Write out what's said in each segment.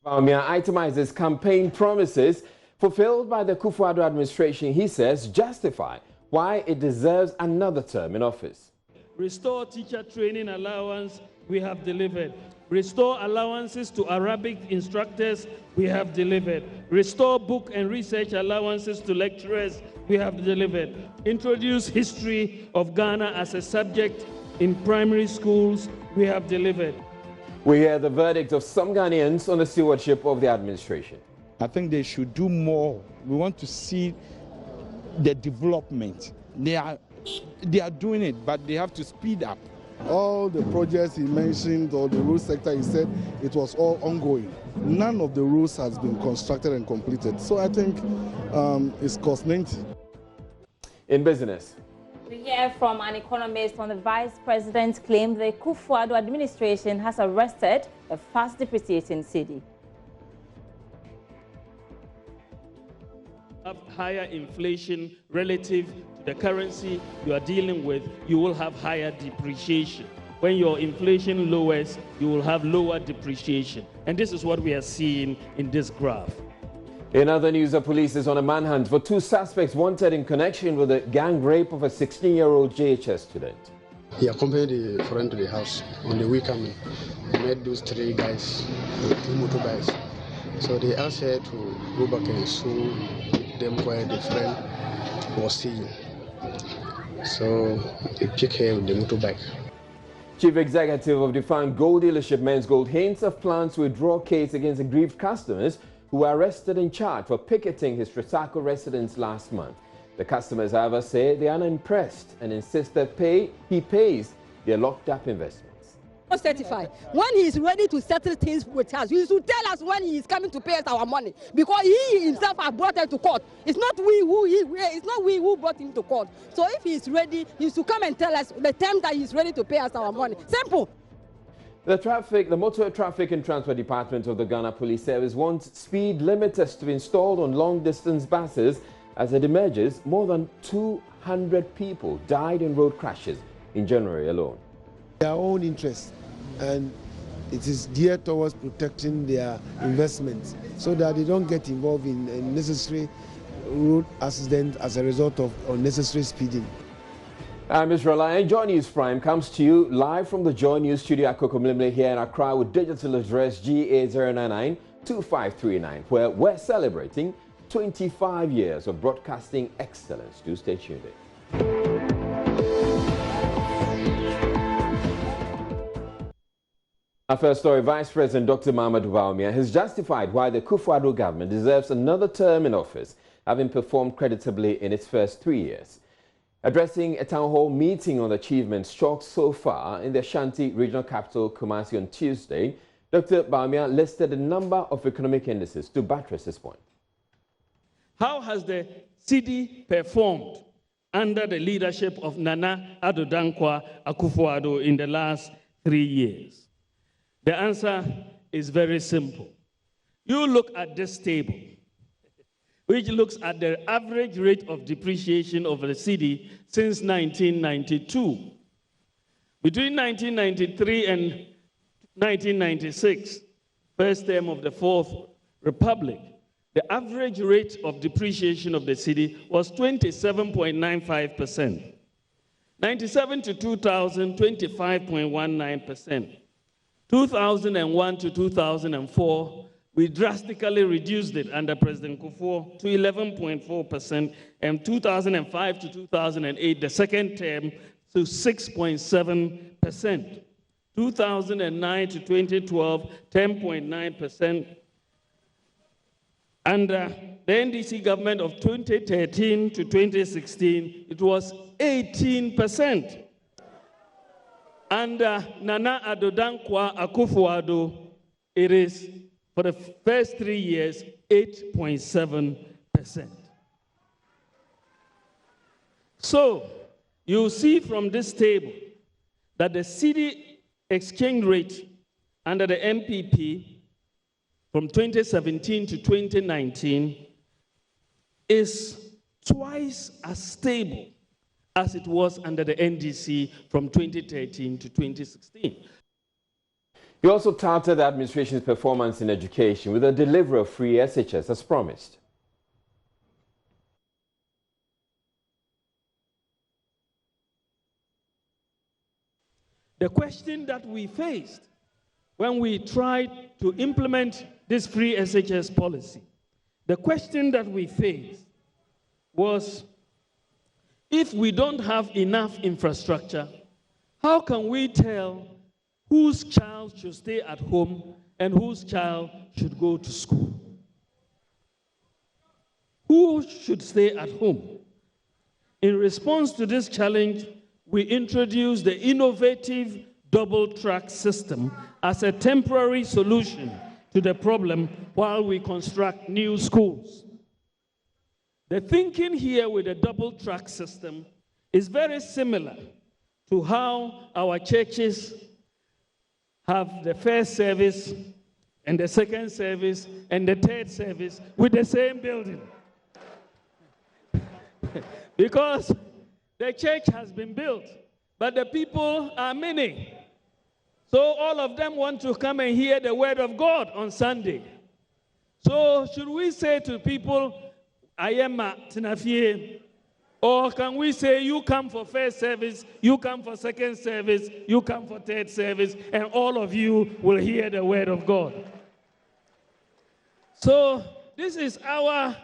Bawumia itemizes campaign promises fulfilled by the Akufo-Addo administration, he says, justify why it deserves another term in office. Restore teacher training allowance, we have delivered. Restore allowances to Arabic instructors, we have delivered. Restore book and research allowances to lecturers, we have delivered. Introduce history of Ghana as a subject in primary schools, we have delivered. We hear the verdict of some Ghanaians on the stewardship of the administration. I think they should do more. We want to see the development. They are doing it, but they have to speed up. All the projects he mentioned, or the road sector, he said it was all ongoing. None of the roads has been constructed and completed. So I think it's cost-90. In business. We hear from an economist on the vice president's claim the Akufo-Addo administration has arrested a fast depreciating cedi. Higher inflation relative to the currency you are dealing with, you will have higher depreciation. When your inflation lowers, you will have lower depreciation. And this is what we are seeing in this graph. In other news, the police is on a manhunt for 2 suspects wanted in connection with the gang rape of a 16-year-old JHS student. He accompanied the friend to the house on the way coming. He met those 3 guys, 2 motorbikes. So they asked her to go back and show them where the friend was staying. So they picked her with the motorbike. Chief Executive of defunct gold dealership Men's Gold hints of plans to withdraw case against aggrieved customers who were arrested and charged for picketing his Tresako residence last month. The customers, however, say they are unimpressed and insist that he pays their locked-up investments. Certified. When he is ready to settle things with us, he should tell us when he is coming to pay us our money, because he himself has brought us to court. It's not we who brought him to court. So if he is ready, he should come and tell us the time that he is ready to pay us our money. Simple. The Motor Traffic and Transport Department of the Ghana Police Service wants speed limiters to be installed on long-distance buses. As it emerges, more than 200 people died in road crashes in January alone. Their own interest, and it is geared towards protecting their investments so that they don't get involved in unnecessary road accidents as a result of unnecessary speeding. I'm Mr. Ryan. Joy News Prime comes to you live from the Joy News studio at Kokomlimle here in Accra with digital address GA099-2539, where we're celebrating 25 years of broadcasting excellence. Do stay tuned in. Our first story, Vice President Dr. Mahamudu Bawumia has justified why the Akufo-Addo government deserves another term in office, having performed creditably in its first 3 years. Addressing a town hall meeting on the achievements chalked so far in the Ashanti regional capital, Kumasi, on Tuesday, Dr. Bawumia listed a number of economic indices to buttress his point. How has the cedi performed under the leadership of Nana Addo Dankwa Akufo-Addo in the last 3 years? The answer is very simple. You look at this table, which looks at the average rate of depreciation of the cedi since 1992. Between 1993 and 1996, first term of the Fourth Republic, the average rate of depreciation of the cedi was 27.95%. 97 to 2000, 25.19%. 2001 to 2004, we drastically reduced it under President Kufuor to 11.4%, and 2005 to 2008, the second term, to 6.7%. 2009 to 2012, 10.9%. Under the NDC government of 2013 to 2016, it was 18%. Under Nana Addo Dankwa Akufo-Addo, it is, for the first 3 years, 8.7%. So, you see from this table that the cedi exchange rate under the MPP from 2017 to 2019 is twice as stable as it was under the NDC from 2013 to 2016. He also touted the administration's performance in education with the delivery of free SHS as promised. The question that we faced when we tried to implement this free SHS policy, the question that we faced was, if we don't have enough infrastructure, how can we tell whose child should stay at home and whose child should go to school? Who should stay at home? In response to this challenge, we introduced the innovative double-track system as a temporary solution to the problem while we construct new schools. The thinking here with the double-track system is very similar to how our churches have the first service and the second service and the third service with the same building. Because the church has been built, but the people are many. So all of them want to come and hear the word of God on Sunday. So should we say to people, Ayema Tinafie, or can we say, you come for first service, you come for second service, you come for third service, and all of you will hear the word of God? So this is our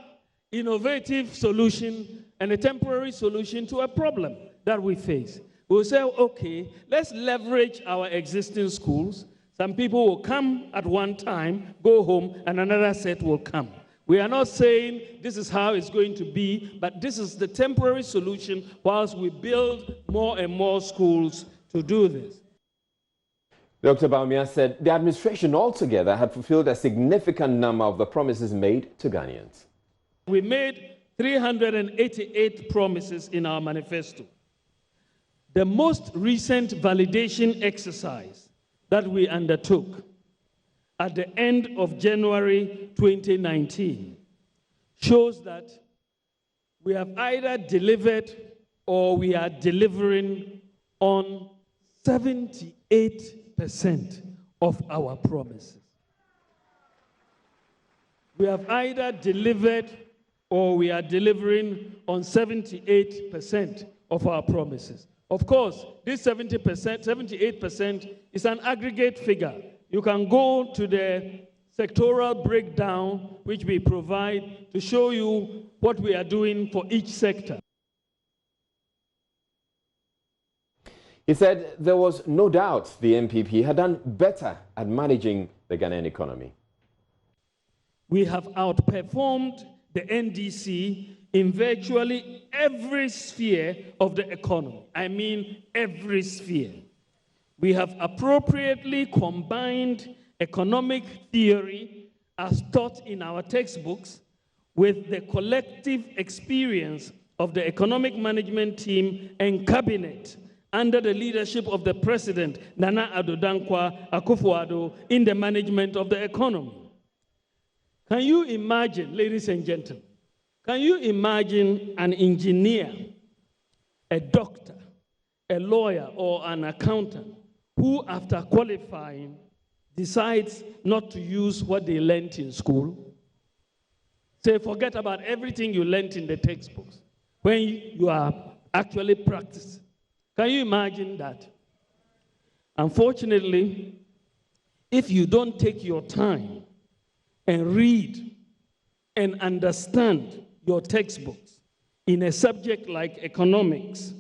innovative solution and a temporary solution to a problem that we face. We'll say, okay, let's leverage our existing schools. Some people will come at one time, go home, and another set will come. We are not saying this is how it's going to be, but this is the temporary solution whilst we build more and more schools to do this. Dr. Bawumia said the administration altogether had fulfilled a significant number of the promises made to Ghanaians. We made 388 promises in our manifesto. The most recent validation exercise that we undertook at the end of January 2019 shows that we have either delivered or we are delivering on 78% of our promises. We have either delivered or we are delivering on 78% of our promises. Of course, this 78% is an aggregate figure. You can go to the sectoral breakdown, which we provide to show you what we are doing for each sector. He said there was no doubt the MPP had done better at managing the Ghanaian economy. We have outperformed the NDC in virtually every sphere of the economy. I mean every sphere. We have appropriately combined economic theory as taught in our textbooks with the collective experience of the economic management team and cabinet under the leadership of the President, Nana Addo Dankwa Akufo-Addo, in the management of the economy. Can you imagine, ladies and gentlemen, can you imagine an engineer, a doctor, a lawyer, or an accountant who, after qualifying, decides not to use what they learned in school? Say, forget about everything you learned in the textbooks when you are actually practicing. Can you imagine that? Unfortunately, if you don't take your time and read and understand your textbooks in a subject like economics,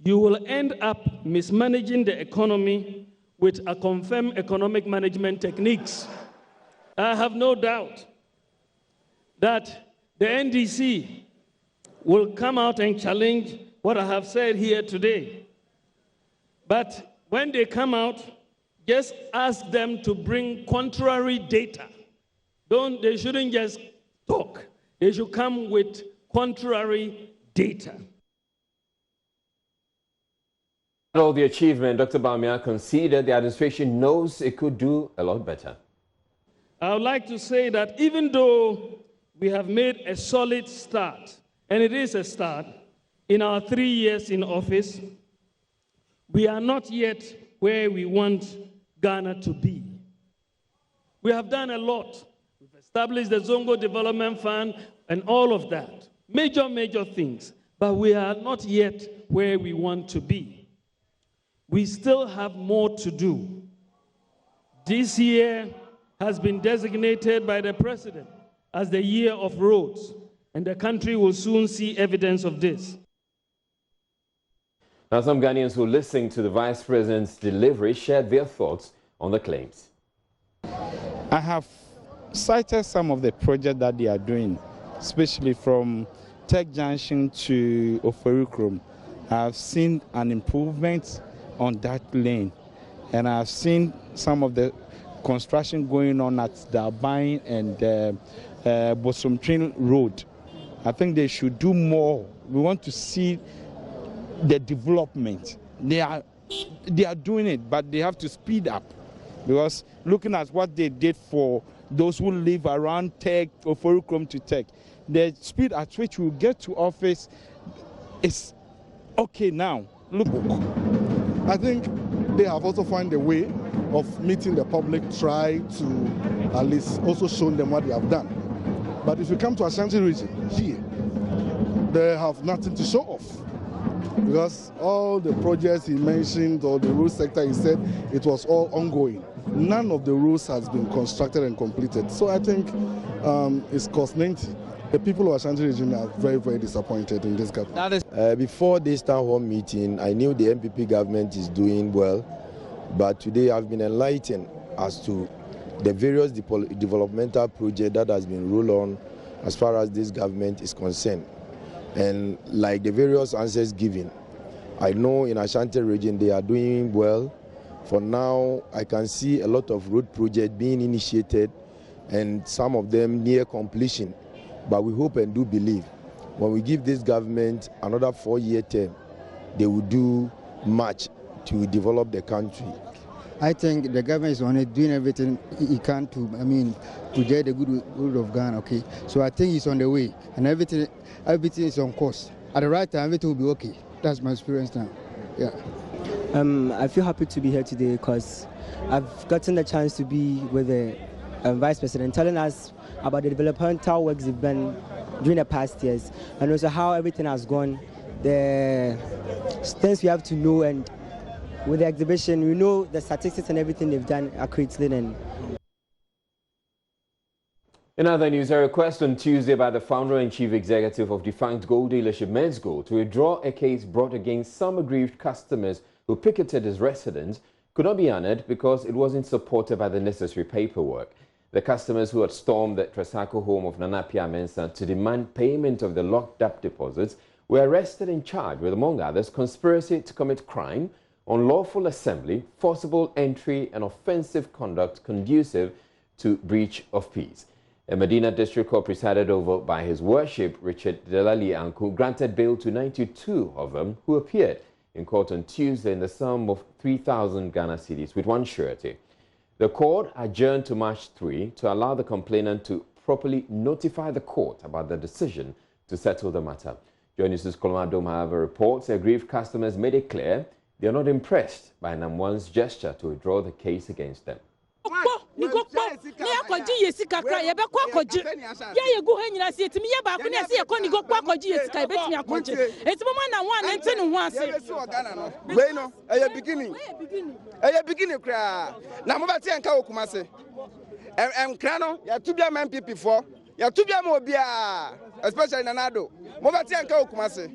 you will end up mismanaging the economy with a confirmed economic management techniques. I have no doubt that the NDC will come out and challenge what I have said here today. But when they come out, just ask them to bring contrary data. They shouldn't just talk. They should come with contrary data. All the achievement, Dr. Bawumia conceded the administration knows it could do a lot better. I would like to say that even though we have made a solid start, and it is a start, in our 3 years in office, we are not yet where we want Ghana to be. We have done a lot. We've established the Zongo Development Fund and all of that. Major things. But we are not yet where we want to be. We still have more to do. This year has been designated by the President as the year of roads, and the country will soon see evidence of this. Now, some Ghanaians who listened to the Vice President's delivery shared their thoughts on the claims. I have cited some of the projects that they are doing, especially from Tech Junction to Oferukrom. I have seen an improvement on that lane, and I have seen some of the construction going on at Dabain and Bosomtrin Road. I think they should do more. We want to see the development. They are doing it, but they have to speed up, because looking at what they did for those who live around Tech or Forukrom to Tech, the speed at which we get to office is okay now. Look, I think they have also found a way of meeting the public, try to at least also show them what they have done. But if you come to Ashanti region here, they have nothing to show off, because all the projects he mentioned or the road sector, he said it was all ongoing. None of the roads has been constructed and completed. So I think it's cost 90. The people of Ashanti region are very disappointed in this government. Before this town hall meeting, I knew the MPP government is doing well, but today I've been enlightened as to the various developmental projects that has been rolled on as far as this government is concerned. And like the various answers given, I know in Ashanti region they are doing well. For now, I can see a lot of road projects being initiated and some of them near completion. But we hope and do believe when we give this government another 4-year term, they will do much to develop the country. I think the government is on it, doing everything he can to, to get the good of Ghana, okay? So I think he's on the way, and everything is on course. At the right time, everything will be okay. That's my experience now, yeah. I feel happy to be here today because I've gotten the chance to be with the Vice President telling us about the developmental works they've done during the past years, and also how everything has gone, the things we have to know, and with the exhibition, we know the statistics and everything they've done accurately. And in other news, a request on Tuesday by the founder and chief executive of defunct gold dealership Men's Gold to withdraw a case brought against some aggrieved customers who picketed his residence could not be honored because it wasn't supported by the necessary paperwork. The customers who had stormed the Tresako home of Nana Pia Mensah to demand payment of the locked-up deposits were arrested and charged with, among others, conspiracy to commit crime, unlawful assembly, forcible entry, and offensive conduct conducive to breach of peace. A Medina District Court presided over by His Worship Richard Delali Anku granted bail to 92 of them who appeared in court on Tuesday in the sum of 3,000 Ghana cedis with one surety. The court adjourned to March 3 to allow the complainant to properly notify the court about the decision to settle the matter. Joy News' Koloma Dome, however, reports aggrieved customers made it clear they are not impressed by Namwan's gesture to withdraw the case against them. Especially in Nanado. Movati and Kumasi.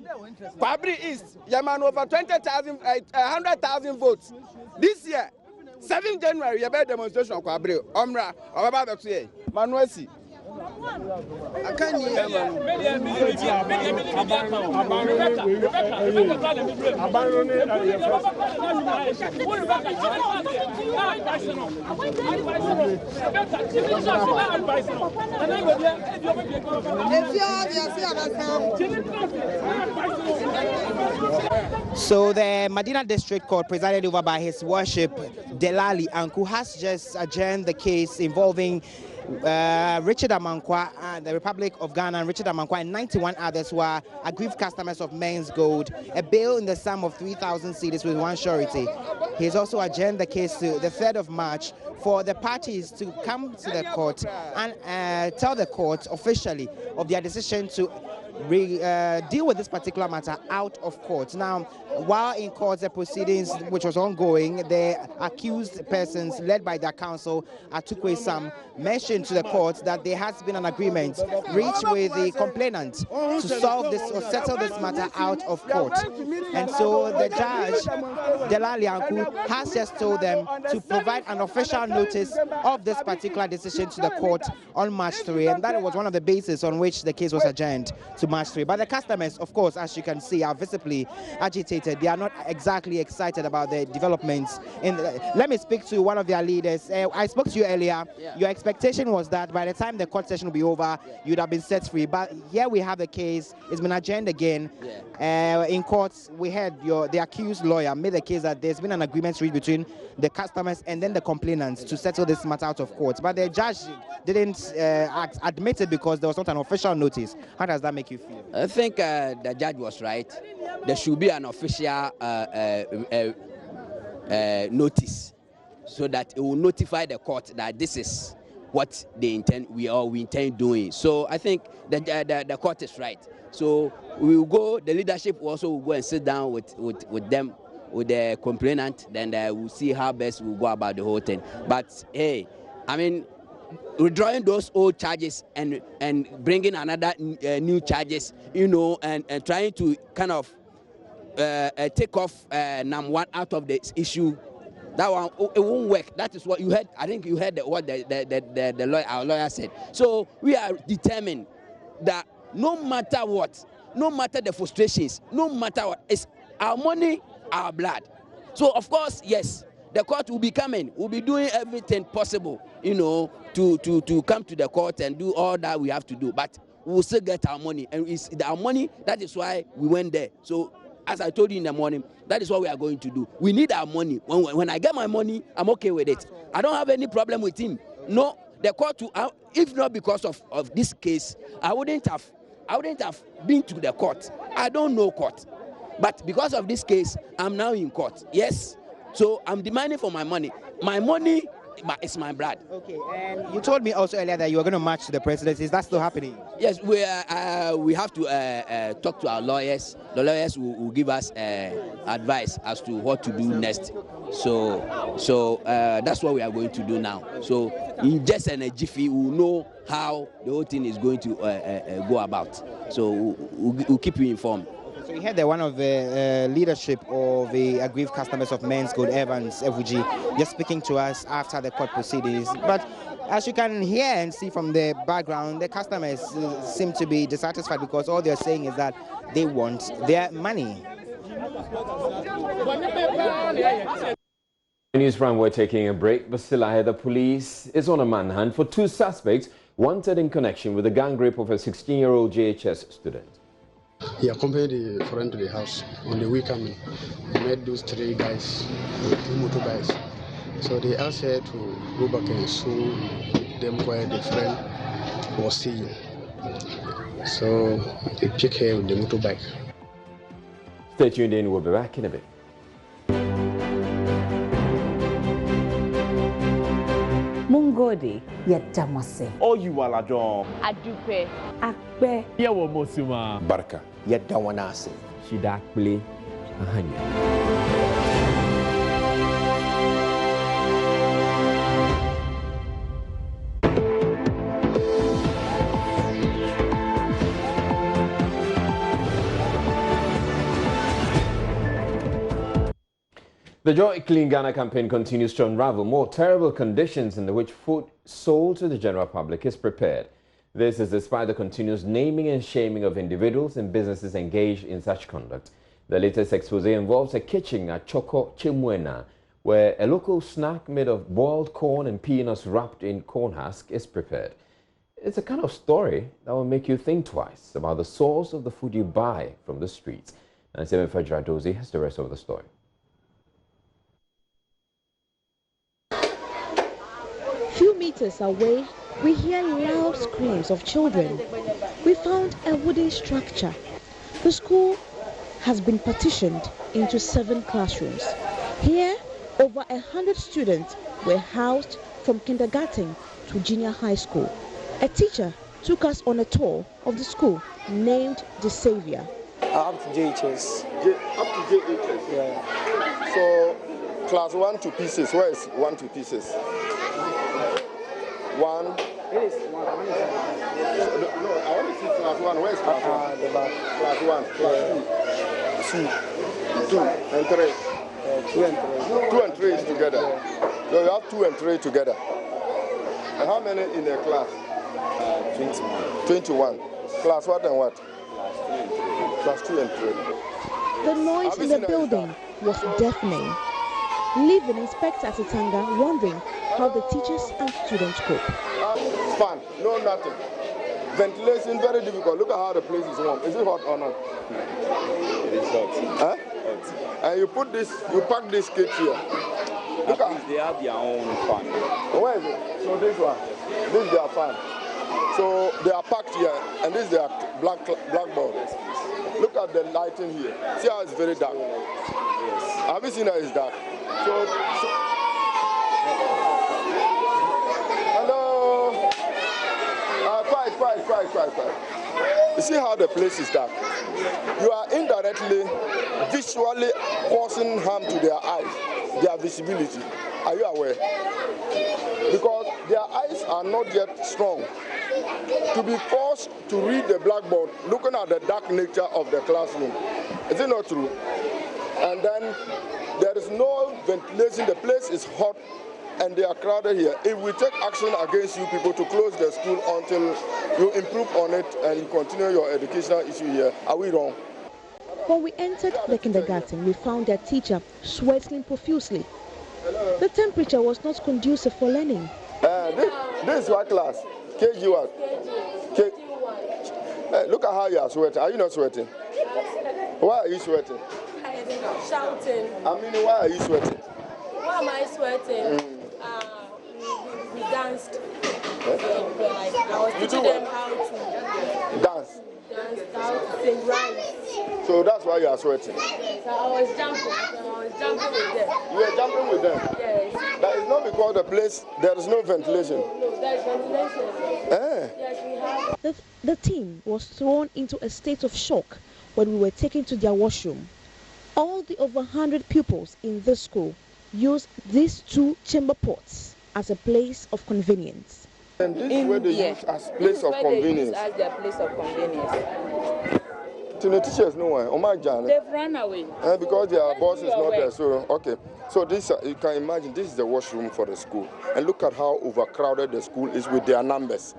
Kwabri East, Yaman over 100,000 votes. This year, 7 January, you have a demonstration of Kwabri, Omra, or about the Manuesi. I can't hear So the Medina District Court, presided over by His Worship Delali Anku, has just adjourned the case involving Richard Amankwa, the Republic of Ghana, and Richard Amankwa and 91 others who are aggrieved customers of Men's Gold, a bail in the sum of 3,000 cedis with one surety. He has also adjourned the case to the 3rd of March for the parties to come to the court and tell the court officially of their decision to deal with this particular matter out of court. Now, while in court, the proceedings, which was ongoing, the accused persons, led by their counsel, Atukwe Sam, mentioned to the court that there has been an agreement reached with the complainant to solve this or settle this matter out of court. And so the judge, Delali Anku, has just told them to provide an official notice of this particular decision to the court on March 3, and that was one of the bases on which the case was adjourned to March 3. But the customers, of course, as you can see, are visibly agitated. They are not exactly excited about the developments. Let me speak to one of their leaders. I spoke to you earlier. Yeah. Your expectation was that by the time the court session will be over, you'd have been set free. But here we have the case. It's been adjourned again. Yeah. In court, we heard the accused lawyer made the case that there's been an agreement reached between the customers and then the complainants to settle this matter out of court. But the judge didn't admit it because there was not an official notice. How does that make you feel? I think the judge was right. There should be an official notice so that it will notify the court that this is what they intend, we intend doing. So I think the court is right. So we will go, the leadership also will go and sit down with them, with the complainant, then we'll see how best we'll go about the whole thing. But hey, I mean, withdrawing those old charges and bringing another new charges, you know, and trying to kind of take off NAM1 out of this issue, that one, it won't work. That is what you heard. I think you heard what the lawyer, our lawyer said. So we are determined that no matter what, no matter the frustrations, no matter what, it's our money, our blood. So of course, yes, the court will be coming. We'll be doing everything possible, you know, to come to the court and do all that we have to do. But we'll still get our money, and it's our money. That is why we went there. So as I told you in the morning, that is what we are going to do. We need our money. When I get my money, I'm okay with it. I don't have any problem with him. No, the court, if not because of this case, I wouldn't have been to the court. I don't know court. But because of this case, I'm now in court. Yes. So I'm demanding for my money. My money is my blood. Okay, and you told me also earlier that you were going to march to the presidency. Is that still happening? Yes, we have to talk to our lawyers. The lawyers will give us advice as to what to do next. So that's what we are going to do now. So in just a jiffy, we'll know how the whole thing is going to go about. So we'll keep you informed. So we heard that one of the leadership of the aggrieved customers of Men's Gold, Evans FUG, just speaking to us after the court proceedings. But as you can hear and see from the background, the customers seem to be dissatisfied because all they're saying is that they want their money. Newsround, we're taking a break, but still ahead, the police is on a manhunt for 2 suspects wanted in connection with the gang rape of a 16-year-old JHS student. He accompanied the friend to the house on the way coming. He met those 3 guys, 2 motorbikes. So they asked her to go back and show them where the friend was staying. So they picked her with the motorbike. Stay tuned in, we'll be back in a bit. Mungodi yedamase. Oh, you are John. Adupe. Akbe. Yawo Mosuma. Barka. Yedawanase. Shidakble. Ahanya. The Joy Clean Ghana campaign continues to unravel more terrible conditions in which food sold to the general public is prepared. This is despite the continuous naming and shaming of individuals and businesses engaged in such conduct. The latest expose involves a kitchen at Choko Chimwena, where a local snack made of boiled corn and peanuts wrapped in corn husk is prepared. It's a kind of story that will make you think twice about the source of the food you buy from the streets. And Seven Fajradozi has the rest of the story. Few meters away, we hear loud screams of children. We found a wooden structure. The school has been partitioned into 7 classrooms. Here, over 100 students were housed from kindergarten to junior high school. A teacher took us on a tour of the school named The Savior. Up to JHS. Up to JHS? Yeah. So, class 1 to pieces. Where is 1 to pieces? 1. It is 1. No, I want to see class 1. Where is class 1? The back. Class 1, class 2. 2 and 3. 2 and 3. 2 and 3 is together. So you have 2 and 3 together. And how many in the class? 21. 21. Class what and what? Class 2 and 3. The noise in the building was deafening, leaving Inspector Asitanga wondering how the teachers and students cope. Fan, no nothing. Ventilation very difficult. Look at how the place is warm. Is it hot or not? It is hot. Huh? Hot. And you put this, you pack this kit here. Look at they have their own fan. Where is it? So this one. This is their fan. So they are packed here, and this is their blackboard. Look at the lighting here. See how it's very dark. Yes. Have you seen how it's dark? Hello. Quiet. You see how the place is dark? You are indirectly, visually causing harm to their eyes, their visibility. Are you aware? Because their eyes are not yet strong. To be forced to read the blackboard, looking at the dark nature of the classroom. Is it not true? And then there is no ventilation, the place is hot, and they are crowded here. If we take action against you people to close the school until you improve on it and you continue your educational issue here, are we wrong? When we entered the kindergarten, we found their teacher sweating profusely. The temperature was not conducive for learning. This is what class? KG what? KG1. Look at how you are sweating. Are you not sweating? Why are you sweating? Shouting. I mean, why are you sweating? Why am I sweating? We danced. I was teaching them how to dance. How to sing rhymes. So that's why you are sweating? Yes, I was jumping with them. You were jumping with them? Yes. That is not because the place, there is no ventilation. No, there is ventilation. Yes, we have. The team was thrown into a state of shock when we were taken to their washroom. All the over 100 pupils in this school use these 2 chamber pots as a place of convenience. And this is where they use as place of convenience. As their place of convenience. The teachers know why. Oh my God. They've run away. Because their boss is not there. So okay. So this you can imagine this is the washroom for the school. And look at how overcrowded the school is with their numbers.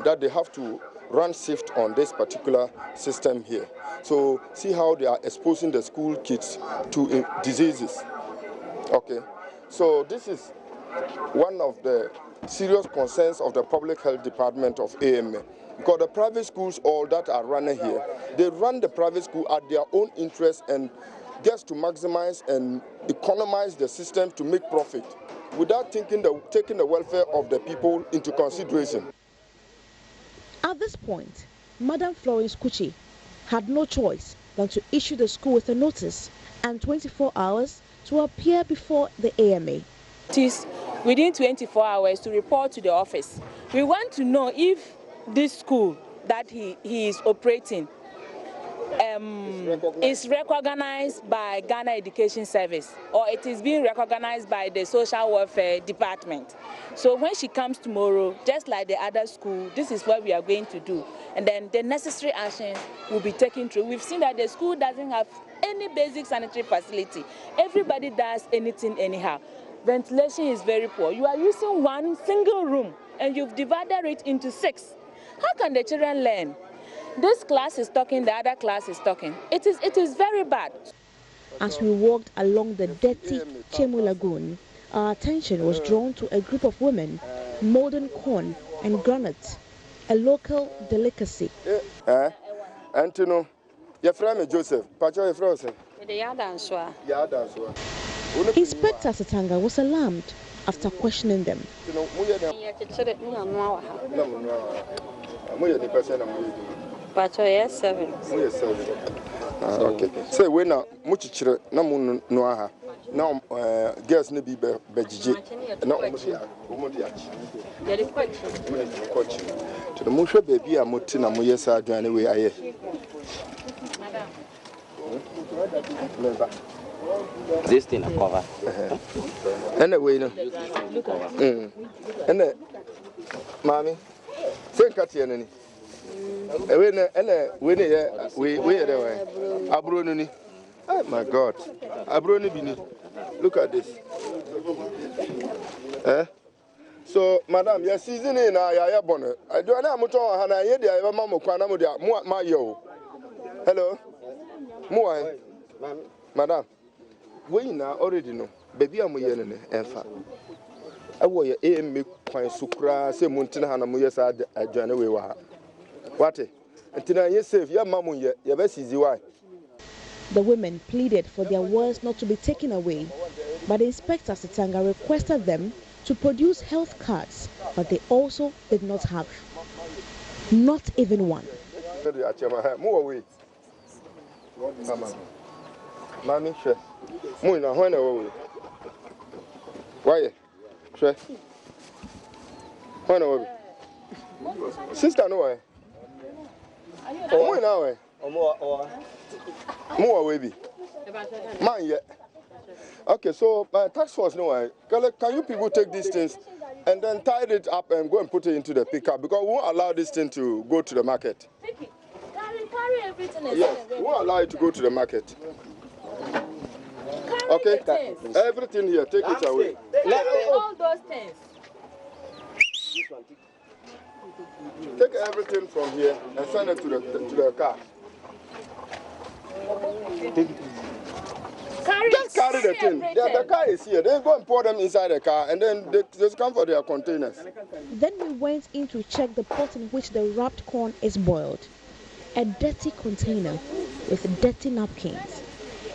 That they have to run shift on this particular system here. So see how they are exposing the school kids to diseases. Okay. So this is one of the serious concerns of the Public Health Department of AMA. Because the private schools, all that are running here, they run the private school at their own interest and just to maximize and economize the system to make profit without taking the welfare of the people into consideration. At this point, Madam Florence Kuchi had no choice than to issue the school with a notice and 24 hours to appear before the AMA. It is within 24 hours to report to the office. We want to know if this school that he is operating is recognized by Ghana Education Service, or it is being recognized by the Social Welfare Department. So when she comes tomorrow, just like the other school, this is what we are going to do. And then the necessary actions will be taken through. We've seen that the school doesn't have any basic sanitary facility. Everybody does anything anyhow. Ventilation is very poor. You are using one single room and you've divided it into 6. How can the children learn? This class is talking, the other class is talking. It is very bad. As we walked along the dirty Chemu Lagoon, our attention was drawn to a group of women molding corn and granite, a local delicacy. Antino, your friend Joseph, Pacho, your friend. Inspector Satanga was alarmed. after questioning them. Yes, 7. Okay. So when muchichire na mu no aha na girls ne bi bejije na omodi achi. To the musho baby a muti na moye sa aduane we aye. This thing a cover. Anyway no. Mami. Say kati enani. Oh my God. Look at this. So, madam, your season in a bonnet. I do not much on Hana Yedi, I have a mamma, my yo. Hello? Moa, madam. We now already know. Baby, I'm yen and fat. I will your aim make quite sucra, say Montana Muyasa at January. What? Until you save your mamma, your best easy why. The women pleaded for their words not to be taken away, but Inspector Sitanga requested them to produce health cards, but they also did not have. Not even one. Move away. Mammy, sure. Move now, when away. Why? Sure. When away. Sister, no way. Oh, now, more baby. Man, yeah. Okay, so tax force, no way. Can you people take these things and then tie it up and go and put it into the pickup because we won't allow this thing to go to the market. Carry everything. Yes, we won't allow it to go to the market. Okay, everything here, take it away. All those things. Take everything from here and send it to the car. Just carry the thing. The car is here. Then go and pour them inside the car and then they just come for their containers. Then we went in to check the pot in which the wrapped corn is boiled. A dirty container with dirty napkins.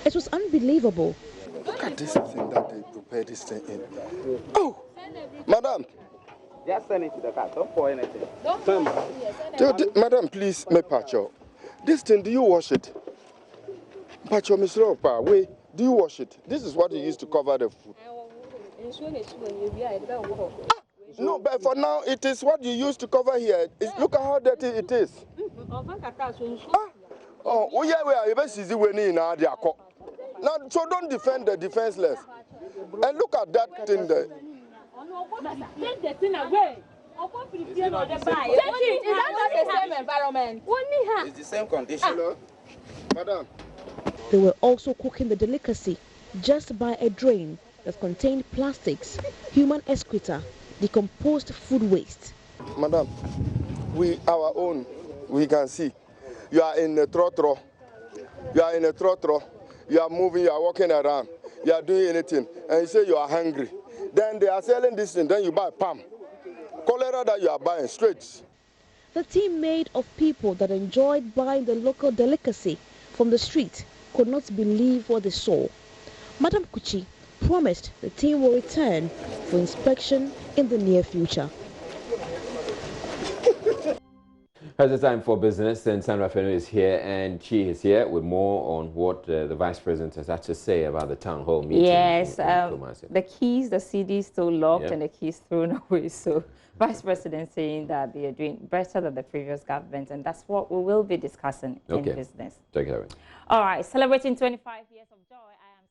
It was unbelievable. Look at this thing that they prepared this thing in. Oh, madam. Just send it to the car. Don't pour anything. Madam, please, me patcho. This thing, do you wash it? Patcho, Mr. Opa, wait, do you wash it? This is what you use to cover the food. No, but for now, it is what you use to cover here. Look at how dirty it is. Oh, yeah, we are best easy when in now, so don't defend the defenseless. And look at that thing there. Take the thing away. Is that not the same environment? It's the same condition. Hello? Madam. They were also cooking the delicacy just by a drain that contained plastics, human excreta, decomposed food waste. Madam, our own, we can see. You are in a trotro. You are in a trotro. You are moving, you are walking around. You are doing anything. And you say you are hungry. Then they are selling this thing. Then you buy palm. Cholera that you are buying straight. The team made of people that enjoyed buying the local delicacy from the street could not believe what they saw. Madam Kuchi promised the team will return for inspection in the near future. It's time for business, and Sandra Fenu is here, and she is here with more on what the Vice President has had to say about the town hall meeting. Yes, the keys, the CD is still locked, and the keys thrown away. So, Vice President saying that they are doing better than the previous government, and that's what we will be discussing in business. Take it away. All right, celebrating 25 years of joy.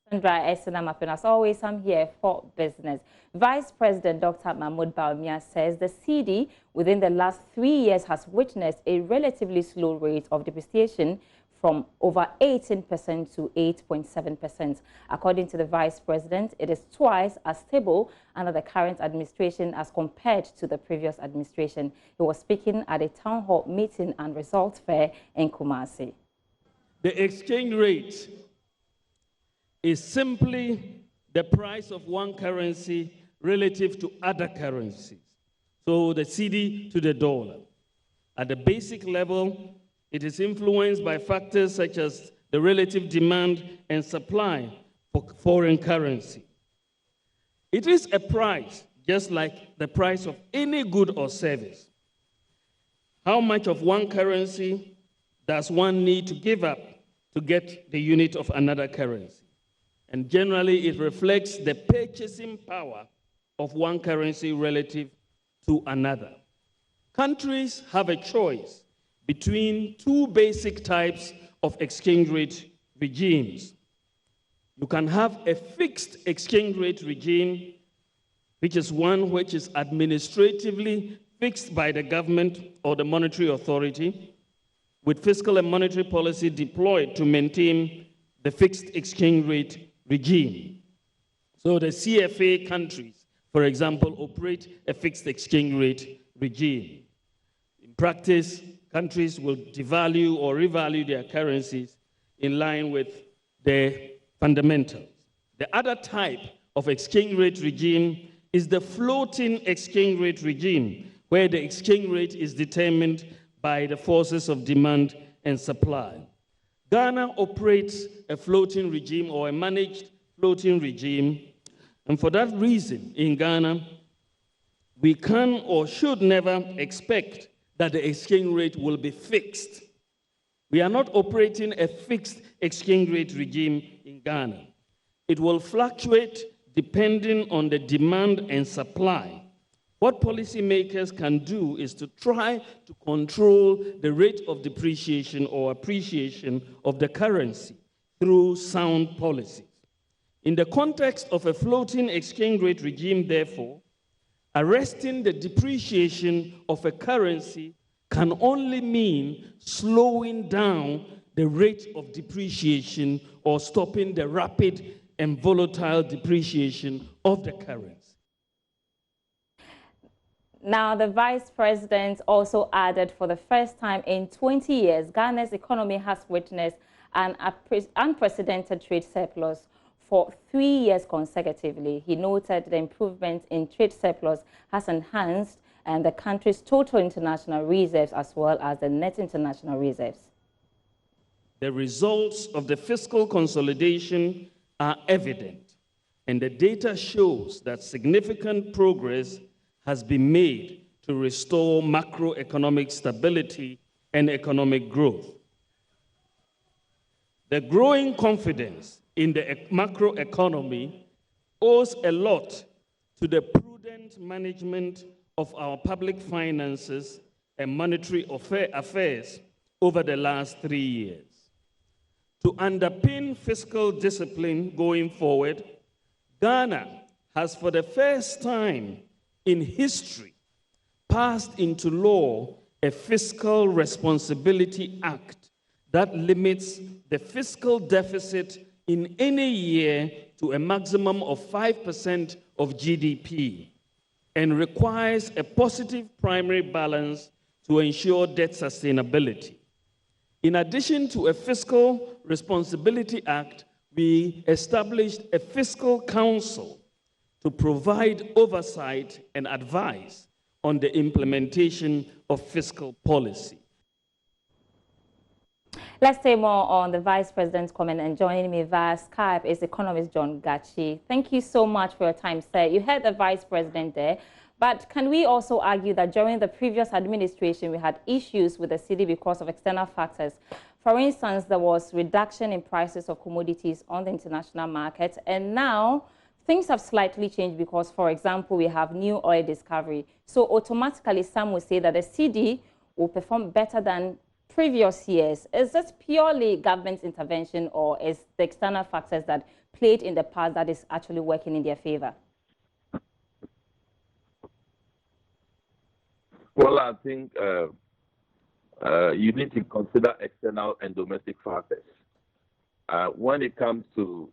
Sandra Essenamapin. As always, I'm here for business. Vice President Dr. Mahamudu Bawumia says the CD within the last 3 years has witnessed a relatively slow rate of depreciation from over 18% to 8.7%. According to the Vice President, it is twice as stable under the current administration as compared to the previous administration. He was speaking at a town hall meeting and results fair in Kumasi. The exchange rate is simply the price of one currency relative to other currencies. So the CD to the dollar. At the basic level, it is influenced by factors such as the relative demand and supply for foreign currency. It is a price, just like the price of any good or service. How much of one currency does one need to give up to get the unit of another currency? And generally, it reflects the purchasing power of one currency relative to another. Countries have a choice between two basic types of exchange rate regimes. You can have a fixed exchange rate regime, which is one which is administratively fixed by the government or the monetary authority, with fiscal and monetary policy deployed to maintain the fixed exchange rate regime. So the CFA countries, for example, operate a fixed exchange rate regime. In practice, countries will devalue or revalue their currencies in line with their fundamentals. The other type of exchange rate regime is the floating exchange rate regime, where the exchange rate is determined by the forces of demand and supply. Ghana operates a floating regime or a managed floating regime, and for that reason, in Ghana, we can or should never expect that the exchange rate will be fixed. We are not operating a fixed exchange rate regime in Ghana. It will fluctuate depending on the demand and supply. What policymakers can do is to try to control the rate of depreciation or appreciation of the currency through sound policies. In the context of a floating exchange rate regime, therefore, arresting the depreciation of a currency can only mean slowing down the rate of depreciation or stopping the rapid and volatile depreciation of the currency. Now, the Vice President also added, for the first time in 20 years, Ghana's economy has witnessed an unprecedented trade surplus for 3 years consecutively. He noted the improvement in trade surplus has enhanced the country's total international reserves as well as the net international reserves. The results of the fiscal consolidation are evident, and the data shows that significant progress has been made to restore macroeconomic stability and economic growth. The growing confidence in the macroeconomy owes a lot to the prudent management of our public finances and monetary affairs over the last 3 years. To underpin fiscal discipline going forward, Ghana has, for the first time in history, passed into law a Fiscal Responsibility Act that limits the fiscal deficit in any year to a maximum of 5% of GDP and requires a positive primary balance to ensure debt sustainability. In addition to a Fiscal Responsibility Act, we established a Fiscal Council to provide oversight and advice on the implementation of fiscal policy. Let's say more on the Vice President's comment, and joining me via Skype is economist John Gachi. Thank you so much for your time, sir. You heard the Vice President there, but can we also argue that during the previous administration we had issues with the cedi because of external factors? For instance, there was reduction in prices of commodities on the international market, and now things have slightly changed because, for example, we have new oil discovery. So automatically some will say that the cedi will perform better than previous years. Is this purely government intervention, or is the external factors that played in the past that is actually working in their favor? Well, I think you need to consider external and domestic factors. When it comes to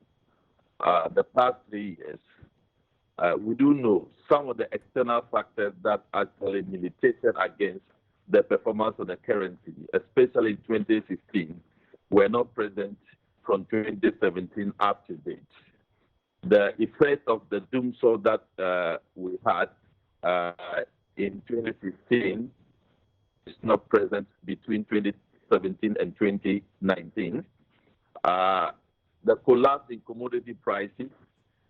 the past 3 years, we do know some of the external factors that actually militated against the performance of the currency, especially in 2016, were not present from 2017 up to date. The effect of the doomsday that we had in 2015 is not present between 2017 and 2019. The collapse in commodity prices,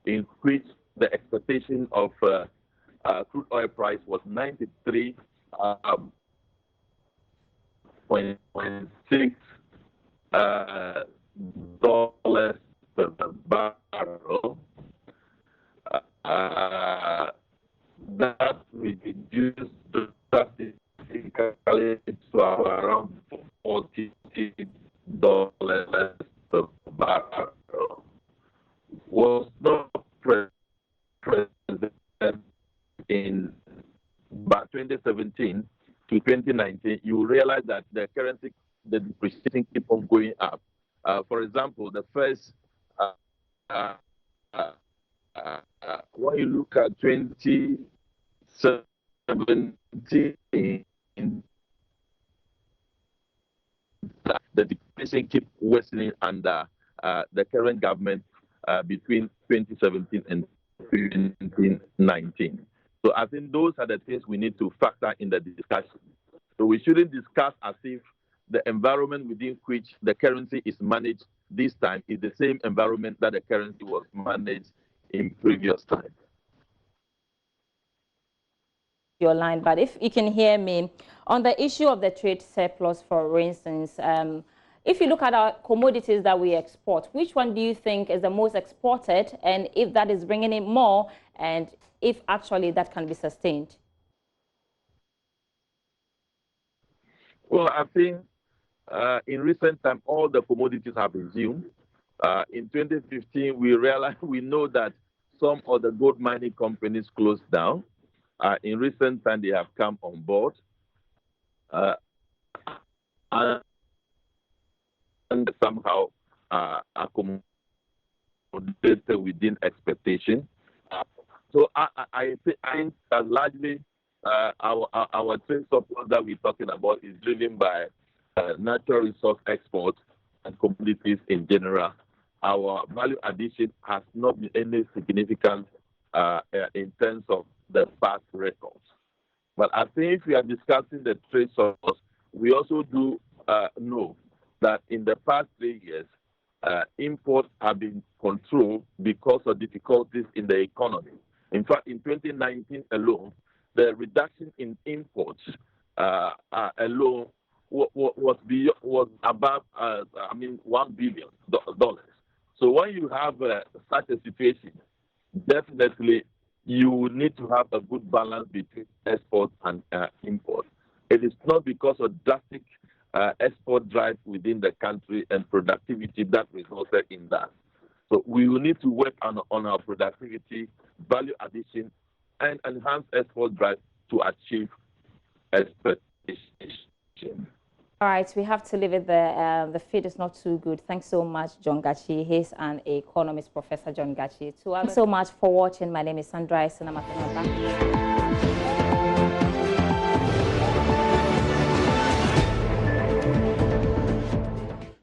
increased the expectation of crude oil price was $93.6 per barrel. That we reduced drastically to around $40 per barrel. Was not present in by 2017 to 2019. You realize that the currency, the depreciation keep on going up. For example, the first when you look at 2017, the depreciation keep worsening under the current government between 2017 and 2019. So I think those are the things we need to factor in the discussion. So we shouldn't discuss as if the environment within which the currency is managed this time is the same environment that the currency was managed in previous times. Your line, but if you can hear me on the issue of the trade surplus, for instance, if you look at our commodities that we export, which one do you think is the most exported, and if that is bringing in more, and if actually that can be sustained? Well, I think in recent time, all the commodities have resumed. In 2015, we know that some of the gold mining companies closed down. In recent time, they have come on board. And somehow accommodated within expectation. So I think that largely our trade surplus that we're talking about is driven by natural resource exports and commodities in general. Our value addition has not been any significant in terms of the past records. But I think if we are discussing the trade surplus, we also do know that in the past 3 years, imports have been controlled because of difficulties in the economy. In fact, in 2019 alone, the reduction in imports alone was above, $1 billion. So when you have such a situation, definitely you need to have a good balance between export and import. It is not because of drastic export drive within the country and productivity that resulted in that. So we will need to work on our productivity, value addition, and enhance export drive to achieve expectations. All right, we have to leave it there. The feed is not too good. Thanks so much, John Gachi. He's an economist, Professor John Gachi. Thanks so much for watching. My name is Sandra Esenamatonaba.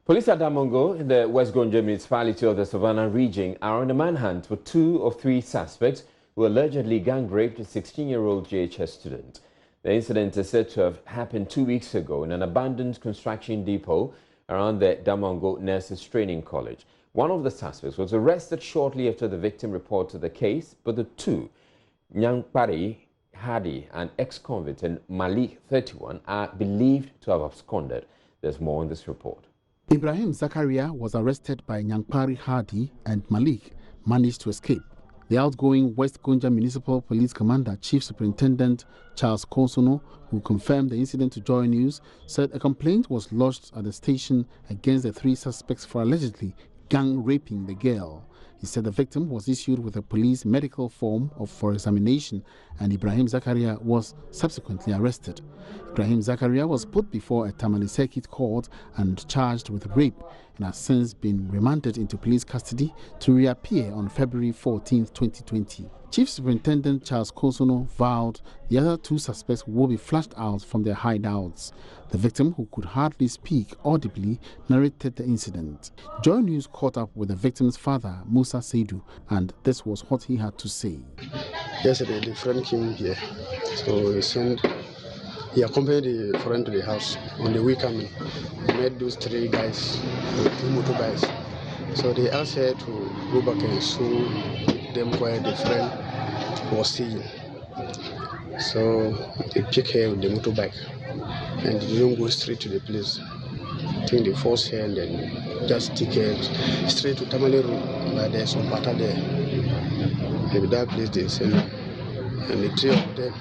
Police at Damongo in the West Gonja municipality of the Savannah region are on the manhunt for 2 of 3 suspects who allegedly gang raped a 16-year-old JHS student. The incident is said to have happened 2 weeks ago in an abandoned construction depot around the Damongo Nurses Training College. One of the suspects was arrested shortly after the victim reported the case, but the 2, Nyankpari Hadi, an ex-convict, and Malik, 31, are believed to have absconded. There's more in this report. Ibrahim Zakaria was arrested by Nyankpari Hadi, and Malik managed to escape. The outgoing West Gonja Municipal Police Commander, Chief Superintendent Charles Konsono, who confirmed the incident to Joy News, said a complaint was lodged at the station against the 3 suspects for allegedly gang raping the girl. He said the victim was issued with a police medical form for examination, and Ibrahim Zakaria was subsequently arrested. Ibrahim Zakaria was put before a Tamale Circuit Court and charged with rape, and has since been remanded into police custody to reappear on February 14, 2020. Chief Superintendent Charles Kosono vowed the other 2 suspects will be flushed out from their hideouts. The victim, who could hardly speak audibly, narrated the incident. Joy News caught up with the victim's father, Musa Seidu, and this was what he had to say. Yesterday, the friend came here, so he accompanied the friend to the house. On the way coming, he met those 3 guys, 2 motorbikes. So they asked her to go back and sew them where the friend was seeing. So they pick her with the motorbike and they didn't go straight to the place. I think they force her and then just take her straight to Tamale Road, where there's some pata there. And that place they sell her. And the three of them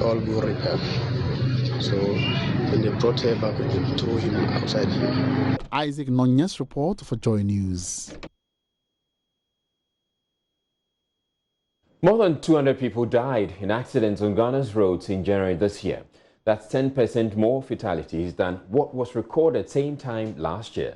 all go repair. So when they brought her back and they threw him outside here. Isaac Nunez report for Joy News. More than 200 people died in accidents on Ghana's roads in January this year. That's 10% more fatalities than what was recorded same time last year.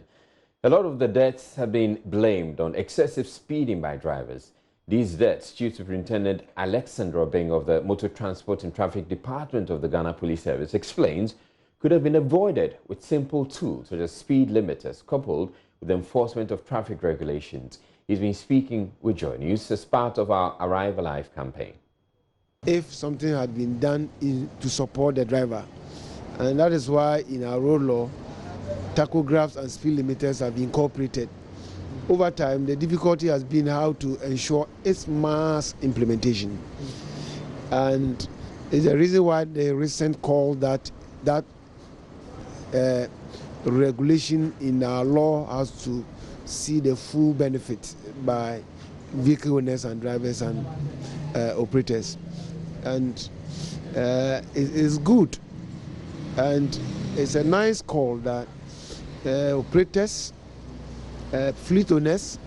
A lot of the deaths have been blamed on excessive speeding by drivers. These deaths, Chief Superintendent Alexander Obeng of the Motor Transport and Traffic Department of the Ghana Police Service explains, could have been avoided with simple tools such as speed limiters coupled with the enforcement of traffic regulations. He's been speaking with Joy News as part of our Arrive Alive campaign. If something had been done to support the driver, and that is why in our road law, tachographs and speed limiters have been incorporated. Over time, the difficulty has been how to ensure its mass implementation. And it's the reason why the recent call that regulation in our law has to see the full benefit by vehicle owners and drivers and operators. And it is good. And it's a nice call that operators, fleet owners,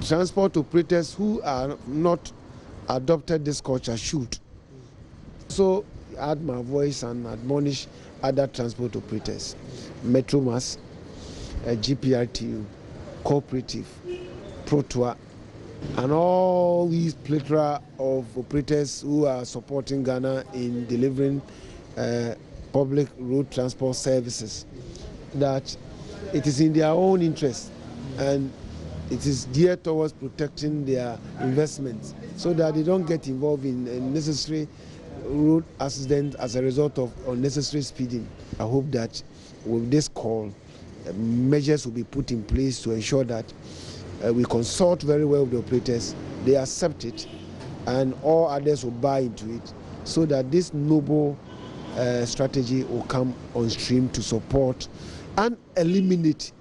transport operators who are not adopted this culture should. So add my voice and admonish other transport operators, Metromas, GPRTU, Cooperative, Protua, and all these plethora of operators who are supporting Ghana in delivering public road transport services, that it is in their own interest and it is geared towards protecting their investments so that they don't get involved in unnecessary road accidents as a result of unnecessary speeding. I hope that with this call, measures will be put in place to ensure that we consult very well with the operators, they accept it, and all others will buy into it, so that this noble strategy will come on stream to support and eliminate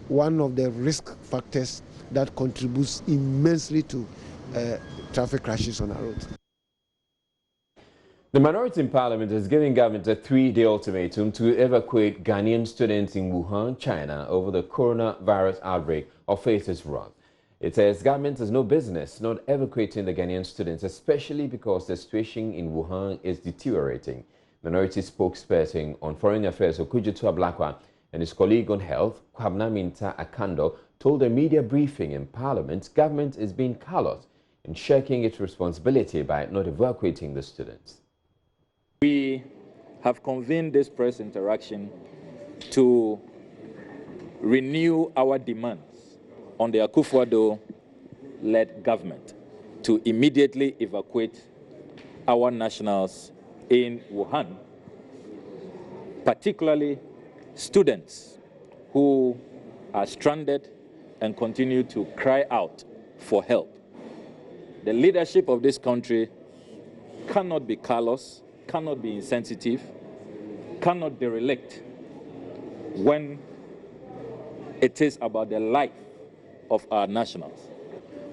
one of the risk factors that contributes immensely to traffic crashes on our roads. The minority in parliament is giving government a 3-day ultimatum to evacuate Ghanaian students in Wuhan, China over the coronavirus outbreak or face its wrath. It says government has no business not evacuating the Ghanaian students, especially because the situation in Wuhan is deteriorating. Minority spokesperson on foreign affairs Okujutu Ablakwa and his colleague on health, Kwabna Minta Akando, told a media briefing in parliament government is being callous in shirking its responsibility by not evacuating the students. We have convened this press interaction to renew our demands on the Akufo-Addo-led government to immediately evacuate our nationals in Wuhan, particularly students who are stranded and continue to cry out for help. The leadership of this country cannot be callous, cannot be insensitive, cannot derelict when it is about the life of our nationals.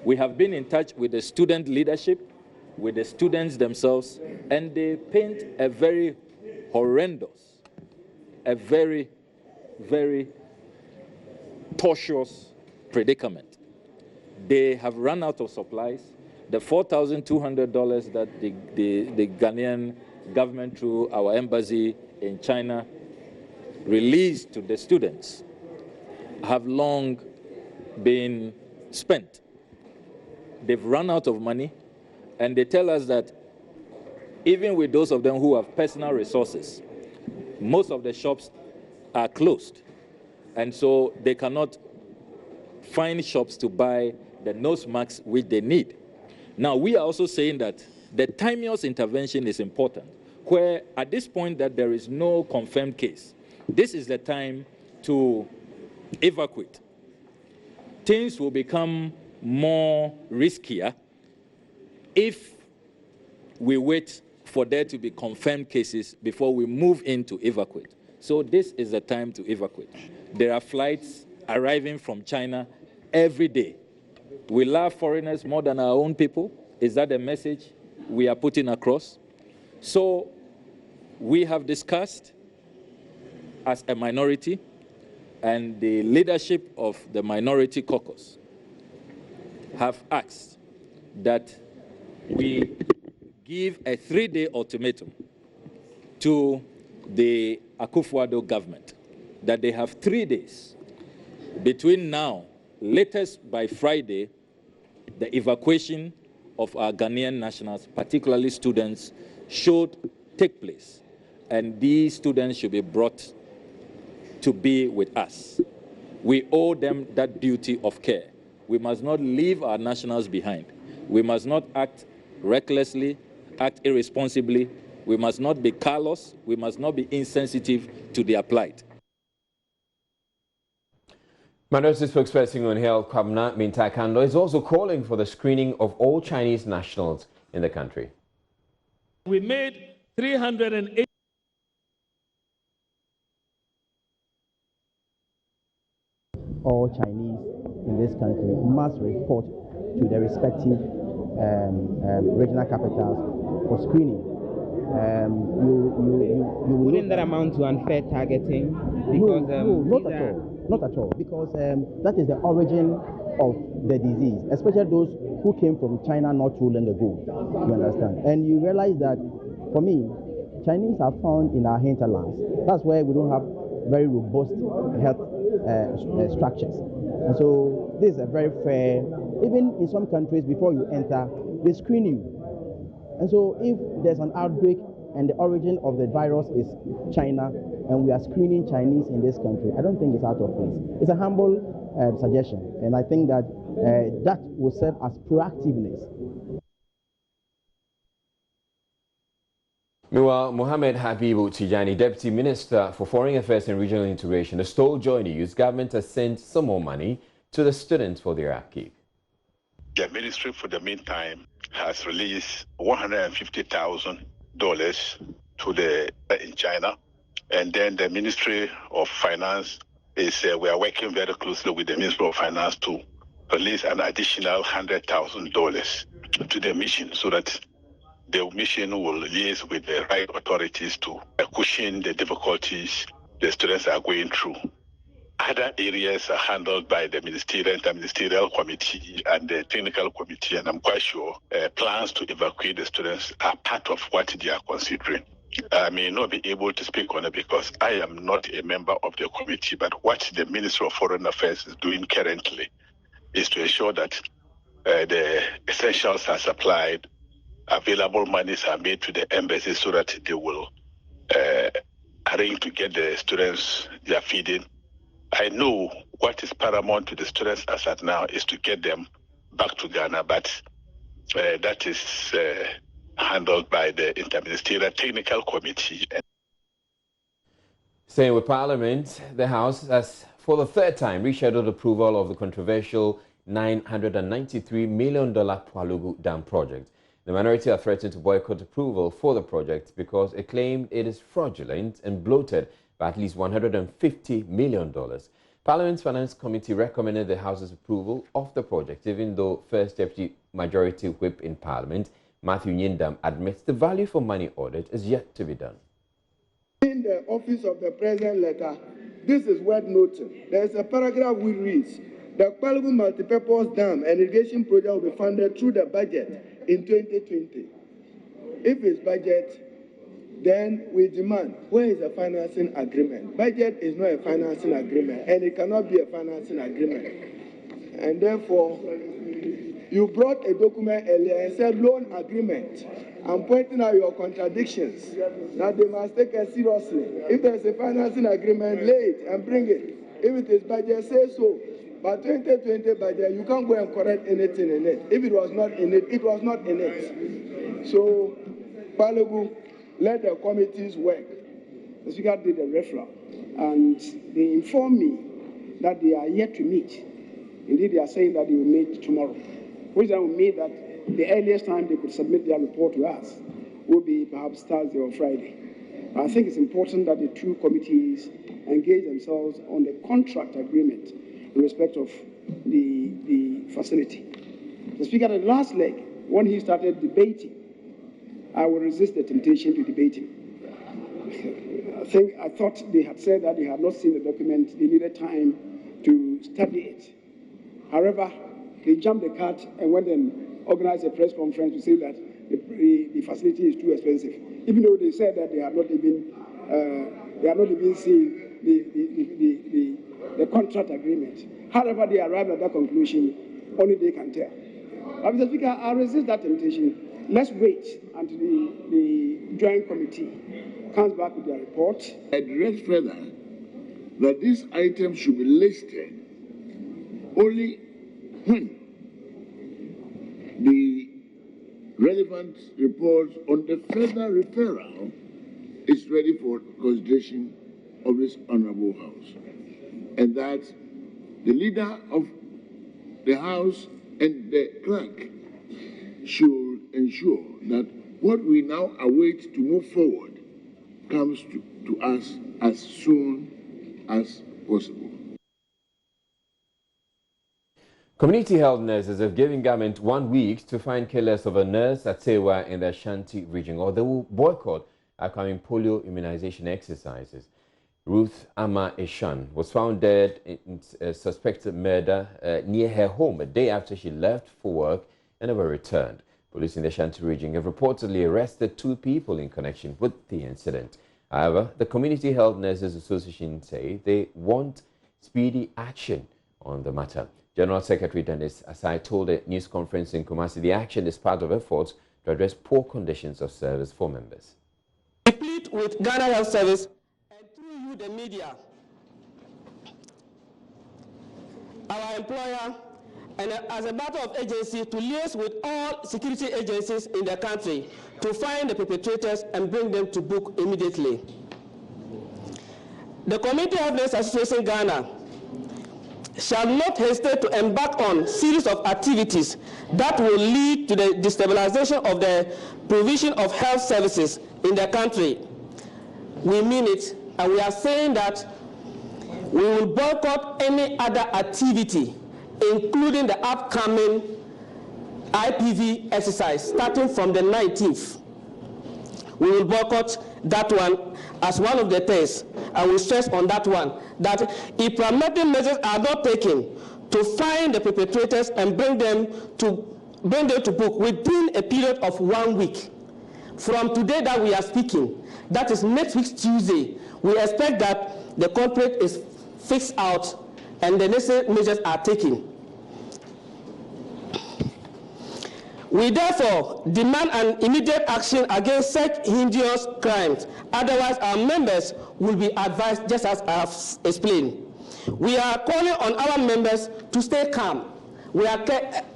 We have been in touch with the student leadership, with the students themselves, and they paint a very horrendous, a very, very tortuous predicament. They have run out of supplies. The $4,200 that the Ghanaian government through our embassy in China released to the students have long been spent. They've run out of money, and they tell us that even with those of them who have personal resources, most of the shops are closed, and so they cannot find shops to buy the nose masks which they need. Now, we are also saying that the timeous intervention is important, where at this point that there is no confirmed case, this is the time to evacuate. Things will become more riskier if we wait for there to be confirmed cases before we move in to evacuate. So this is the time to evacuate. There are flights arriving from China every day. We love foreigners more than our own people. Is that the message we are putting across? So we have discussed as a minority, and the leadership of the minority caucus have asked that we give a 3-day ultimatum to the Akufo-Addo government, that they have 3 days between now, latest by Friday, the evacuation of our Ghanaian nationals, particularly students, should take place. And these students should be brought to be with us. We owe them that duty of care. We must not leave our nationals behind. We must not act recklessly, act irresponsibly. We must not be callous. We must not be insensitive to their plight. Minority spokesperson on Health, Kwabena Mintai-Kando, is also calling for the screening of all Chinese nationals in the country. We made 380. All Chinese in this country must report to their respective regional capitals for screening. Wouldn't that amount to unfair targeting? Because, not at all, because that is the origin of the disease, especially those who came from China not too long ago, you understand. And you realize that, for me, Chinese are found in our hinterlands. That's where we don't have very robust health structures. And so this is a very fair, even in some countries, before you enter, they screen you. And so if there's an outbreak and the origin of the virus is China, and we are screening Chinese in this country, I don't think it's out of place. It's a humble suggestion, and I think that that will serve as proactiveness. Meanwhile, Mohammed Habibu Tijani, Deputy Minister for Foreign Affairs and Regional Integration, has told Joy News government has sent some more money to the students for their upkeep. The ministry, for the meantime, has released $150,000 to the in China, and then the Ministry of Finance is we are working very closely with the Ministry of Finance to release an additional $100,000 to the mission, so that the mission will liaise with the right authorities to cushion the difficulties the students are going through. Other areas are handled by the interministerial committee and the technical committee, and I'm quite sure plans to evacuate the students are part of what they are considering. I may not be able to speak on it because I am not a member of the committee, but what the Ministry of Foreign Affairs is doing currently is to ensure that the essentials are supplied, available monies are made to the embassies so that they will arrange to get the students their feeding. I know what is paramount to the students as at now is to get them back to Ghana, but that is handled by the Interministerial Technical Committee. Staying with Parliament, the House has for the third time rescheduled approval of the controversial $993 million Pualugu Dam project. The minority are threatened to boycott approval for the project because it claimed it is fraudulent and bloated by at least $150 million. Parliament's Finance Committee recommended the House's approval of the project, even though First Deputy Majority Whip in Parliament, Matthew Nyindam, admits the value for money audit is yet to be done. In the office of the President letter, this is worth noting. There is a paragraph which reads, the Pualugu Multipurpose Dam and Irrigation Project will be funded through the budget in 2020. If it's budget, then we demand, where is the financing agreement? Budget is not a financing agreement, and it cannot be a financing agreement. And therefore, you brought a document earlier and said loan agreement. I'm pointing out your contradictions, that they must take it seriously. If there's a financing agreement, lay it and bring it. If it is budget, say so. But 2020 budget, you can't go and correct anything in it. If it was not in it, it was not in it. So, Pualugu, let the committees work. The Speaker did a referral, and they informed me that they are yet to meet Indeed, they are saying that they will meet tomorrow, which then will mean that the earliest time they could submit their report to us will be perhaps Thursday or Friday. I think it's important that the two committees engage themselves on the contract agreement in respect of the facility. The Speaker, at the last leg, when he started debating, I will resist the temptation to debate him. I thought they had said that they had not seen the document, they needed time to study it. However, they jumped the cut and went and organized a press conference to say that the facility is too expensive, even though they said that they had not even seen the contract agreement. However, they arrived at that conclusion, only they can tell. But Mr. Speaker, I resist that temptation. Let's wait until the Joint Committee comes back with their report. I direct further that these items should be listed only when the relevant report on the further referral is ready for consideration of this Honorable House, and that the leader of the House and the clerk should ensure that what we now await to move forward comes to us as soon as possible. Community health nurses have given government 1 week to find killers of a nurse at Sewa in the Ashanti region, or they will boycott upcoming polio immunization exercises. Ruth Ama Eshan was found dead in a suspected murder near her home a day after she left for work and never returned. Police in the Ashanti region have reportedly arrested 2 people in connection with the incident. However, the Community Health Nurses Association say they want speedy action on the matter. General Secretary Dennis Asai told a news conference in Kumasi the action is part of efforts to address poor conditions of service for members. We plead with Ghana Health Service and through you, the media, our employer, and as a matter of agency, to liaise with all security agencies in the country to find the perpetrators and bring them to book immediately. The Community Health Nurses Association Ghana shall not hesitate to embark on a series of activities that will lead to the destabilization of the provision of health services in the country. We mean it, and we are saying that we will boycott any other activity, including the upcoming IPV exercise starting from the 19th. We will boycott that one as one of the things. I will stress on that one, that if pragmatic measures are not taken to find the perpetrators and bring them to book within a period of 1 week, from today that we are speaking, that is next week Tuesday, we expect that the culprit is fixed out and the necessary measures are taken. We therefore demand an immediate action against such heinous crimes. Otherwise, our members will be advised, just as I have explained. We are calling on our members to stay calm. We are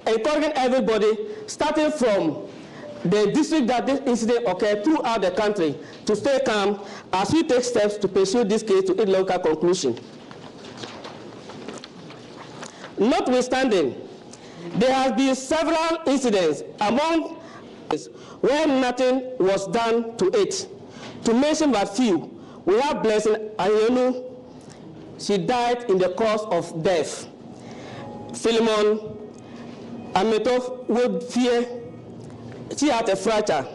encouraging everybody, starting from the district that this incident occurred throughout the country, to stay calm as we take steps to pursue this case to its local conclusion. Notwithstanding, there have been several incidents among where nothing was done to it. To mention but few, we have Blessing Ayenu. She died in the course of death. Philemon Ametov Woodfear, she had a fracture,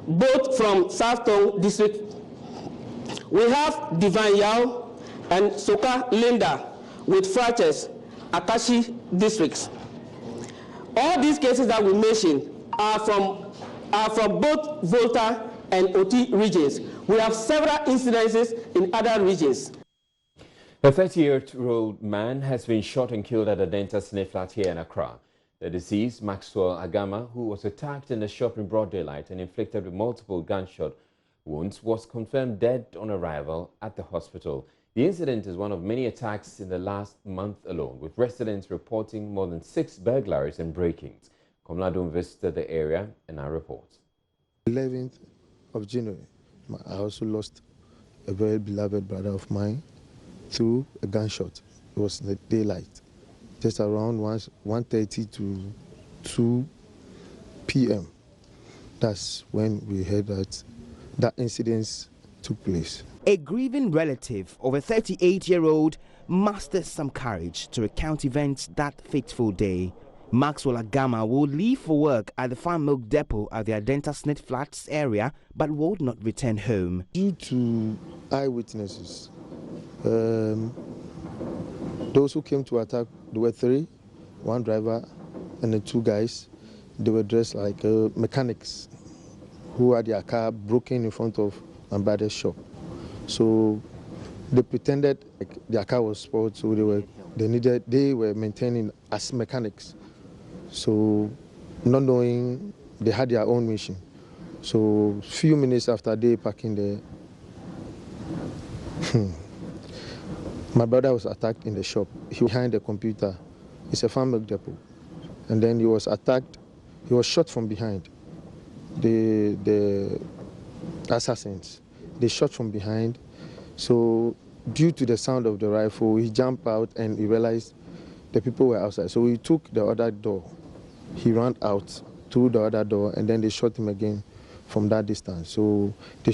both from South Tong district. We have Divine Yao and Soka Linda with fractures, Akashi districts. All these cases that we mentioned are from both Volta and OT regions. We have several incidences in other regions. A 30-year-old man has been shot and killed at a dental snake flat here in Accra. The deceased, Maxwell Agama, who was attacked in the shop in broad daylight and inflicted with multiple gunshot wounds, was confirmed dead on arrival at the hospital. The incident is one of many attacks in the last month alone, with residents reporting more than 6 burglaries and break-ins. Komladun visited the area and our report. 11th of January, I also lost a very beloved brother of mine through a gunshot. It was in the daylight. just around 1:30 to 2 p.m. That's when we heard that incident took place. A grieving relative of a 38-year-old mustered some courage to recount events that fateful day. Maxwell Agama will leave for work at the farm milk depot at the Adenta Snit Flats area, but would not return home. Due to eyewitnesses, those who came to attack, there were 3, 1 driver and the 2 guys. They were dressed like mechanics who had their car broken in front of my brother's shop. So they pretended like their car was spoiled, so they were maintaining as mechanics. So not knowing they had their own mission. So few minutes after they parking there, my brother was attacked in the shop. He was behind the computer. It's a farm milk depot. And then he was attacked. He was shot from behind. The assassins, they shot from behind. So due to the sound of the rifle, he jumped out and he realized the people were outside. So he took the other door. He ran out through the other door and then they shot him again from that distance. So they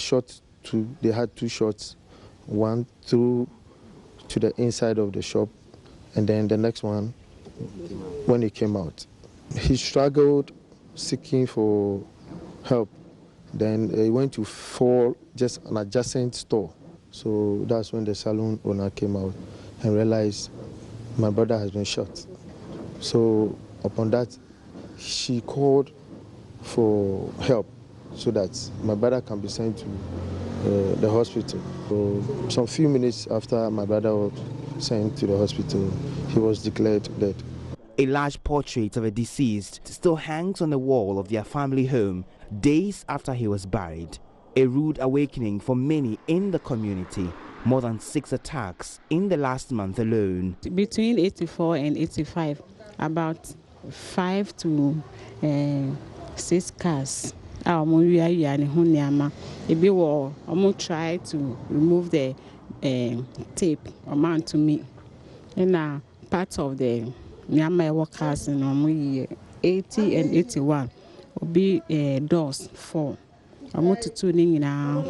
had 2 shots, one through to the inside of the shop and then the next one when he came out. He struggled seeking for help. Then he went to fall just an adjacent store. So that's when the salon owner came out and realized my brother has been shot. So upon that, she called for help so that my brother can be sent to the hospital. So some few minutes after my brother was sent to the hospital, he was declared dead. A large portrait of a deceased still hangs on the wall of their family home days after he was buried. A rude awakening for many in the community. More than 6 attacks in the last month alone. Between 84 and 85, about 5 to 6 cars. We try to remove the tape amount to me. And part of the Myanmar workers in 80 and 81 will be doors 4. I'm going to tune in now.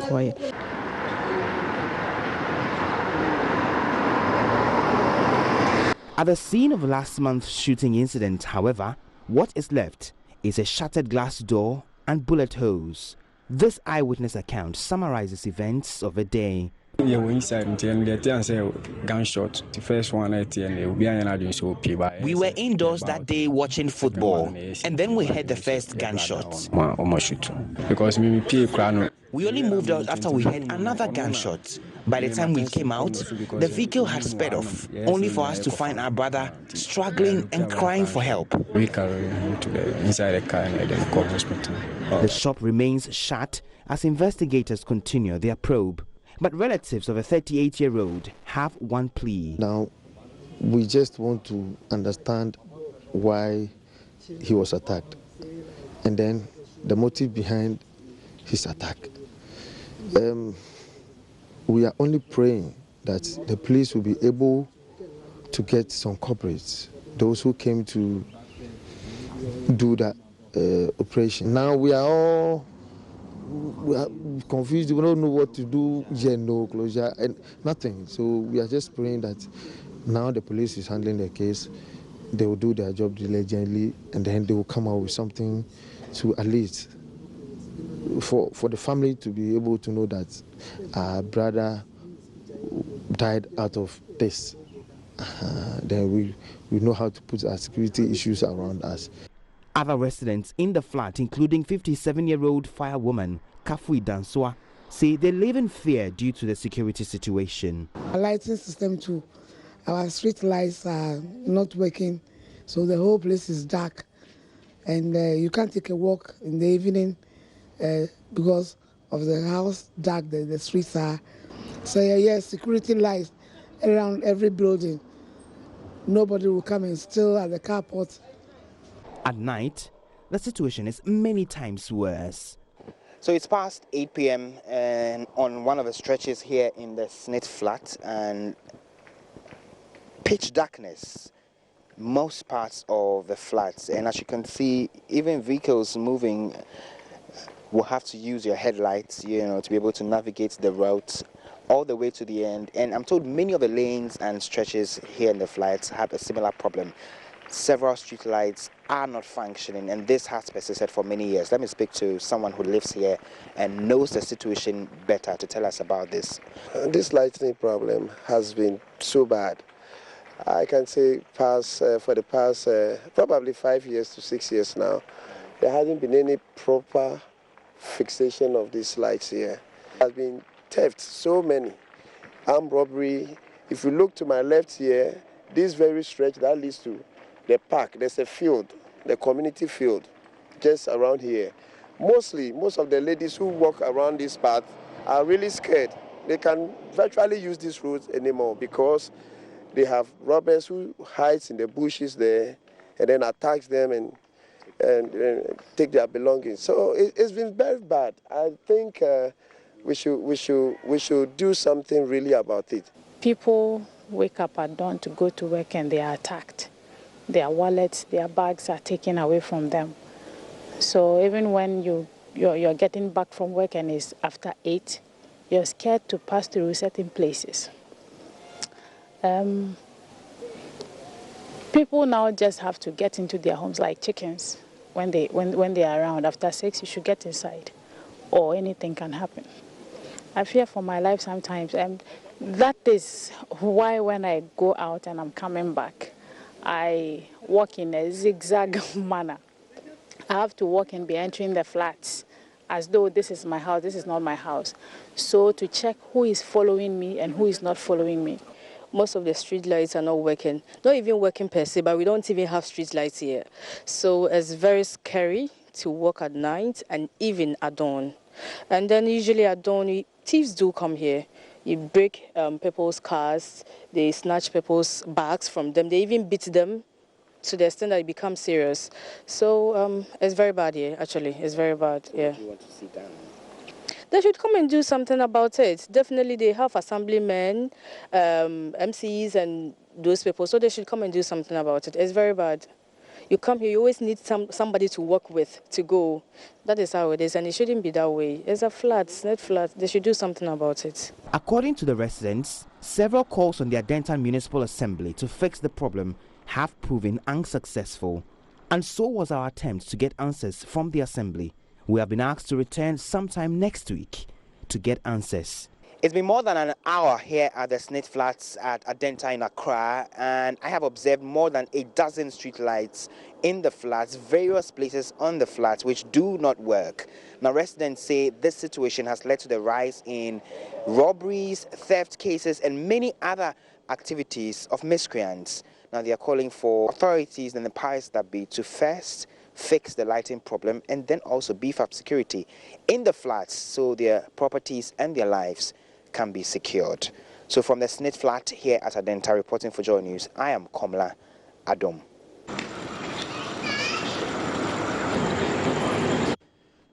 At the scene of last month's shooting incident, however, what is left is a shattered glass door and bullet holes. This eyewitness account summarizes events of the day. We were indoors that day watching football, and then we heard the first gunshot. We only moved out after we heard another gunshot. By the time we came out, the vehicle had sped off, only for us to find our brother struggling and crying for help. We carried him inside the car and then called hospital. The shop remains shut as investigators continue their probe. But relatives of a 38-year-old have one plea. Now, we just want to understand why he was attacked and then the motive behind his attack. We are only praying that the police will be able to get some culprits, those who came to do that operation. Now we are confused, we don't know what to do, no closure, and nothing. So we are just praying that now the police is handling the case, they will do their job diligently, and then they will come out with something to at least for the family to be able to know that our brother died out of this. Then we know how to put our security issues around us. Other residents in the flat, including 57-year-old firewoman Kafui Danswa, say they live in fear due to the security situation. Our lighting system too, our street lights are not working, so the whole place is dark, and you can't take a walk in the evening because of the house dark, the streets are. So yes, security lights around every building. Nobody will come and steal at the carport. At night, the situation is many times worse. So it's past 8 p.m. and on one of the stretches here in the Snit flat, and pitch darkness most parts of the flats, and as you can see, even vehicles moving will have to use your headlights, to be able to navigate the route all the way to the end. And I'm told many of the lanes and stretches here in the flats have a similar problem. Several street lights are not functioning, and this has persisted for many years. Let me speak to someone who lives here and knows the situation better to tell us about this. This lighting problem has been so bad. I can say for the past probably 5 years to 6 years now, there hasn't been any proper fixation of these lights here. There has been theft, so many. Armed robbery. If you look to my left here, this very stretch that leads to the park, there's a field, the community field, just around here. Most of the ladies who walk around this path are really scared. They can virtually use these roads anymore because they have robbers who hides in the bushes there and then attacks them and take their belongings. So it's been very bad. I think we should do something really about it. People wake up at dawn to go to work and they are attacked. Their wallets, their bags are taken away from them. So even when you're getting back from work and it's after 8, you're scared to pass through certain places. People now just have to get into their homes like chickens. When they are around, after 6, you should get inside, or anything can happen. I fear for my life sometimes, and that is why when I go out and I'm coming back, I walk in a zigzag manner. I have to walk and be entering the flats as though this is my house, this is not my house. So to check who is following me and who is not following me. Most of the street lights are not working. Not even working per se, but we don't even have street lights here. So it's very scary to walk at night and even at dawn. And then usually at dawn, thieves do come here. You break people's cars, they snatch people's bags from them, they even beat them to the extent that it becomes serious. So it's very bad here, actually. It's very bad, yeah. What do you want to see done? They should come and do something about it. Definitely they have assemblymen, MCs and those people, so they should come and do something about it. It's very bad. You come here, you always need somebody to work with, to go. That is how it is, and it shouldn't be that way. It's a flat, it's not flat. They should do something about it. According to the residents, several calls on the Adenta Municipal Assembly to fix the problem have proven unsuccessful. And so was our attempt to get answers from the Assembly. We have been asked to return sometime next week to get answers. It's been more than an hour here at the Snit Flats at Adenta in Accra, and I have observed more than a dozen street lights in the flats, various places on the flats which do not work. Now, residents say this situation has led to the rise in robberies, theft cases, and many other activities of miscreants. Now, they are calling for authorities and the powers that be to first fix the lighting problem and then also beef up security in the flats so their properties and their lives can be secured. So from the Snit Flat here at Adenta, reporting for Joy News, I am Komla Adom.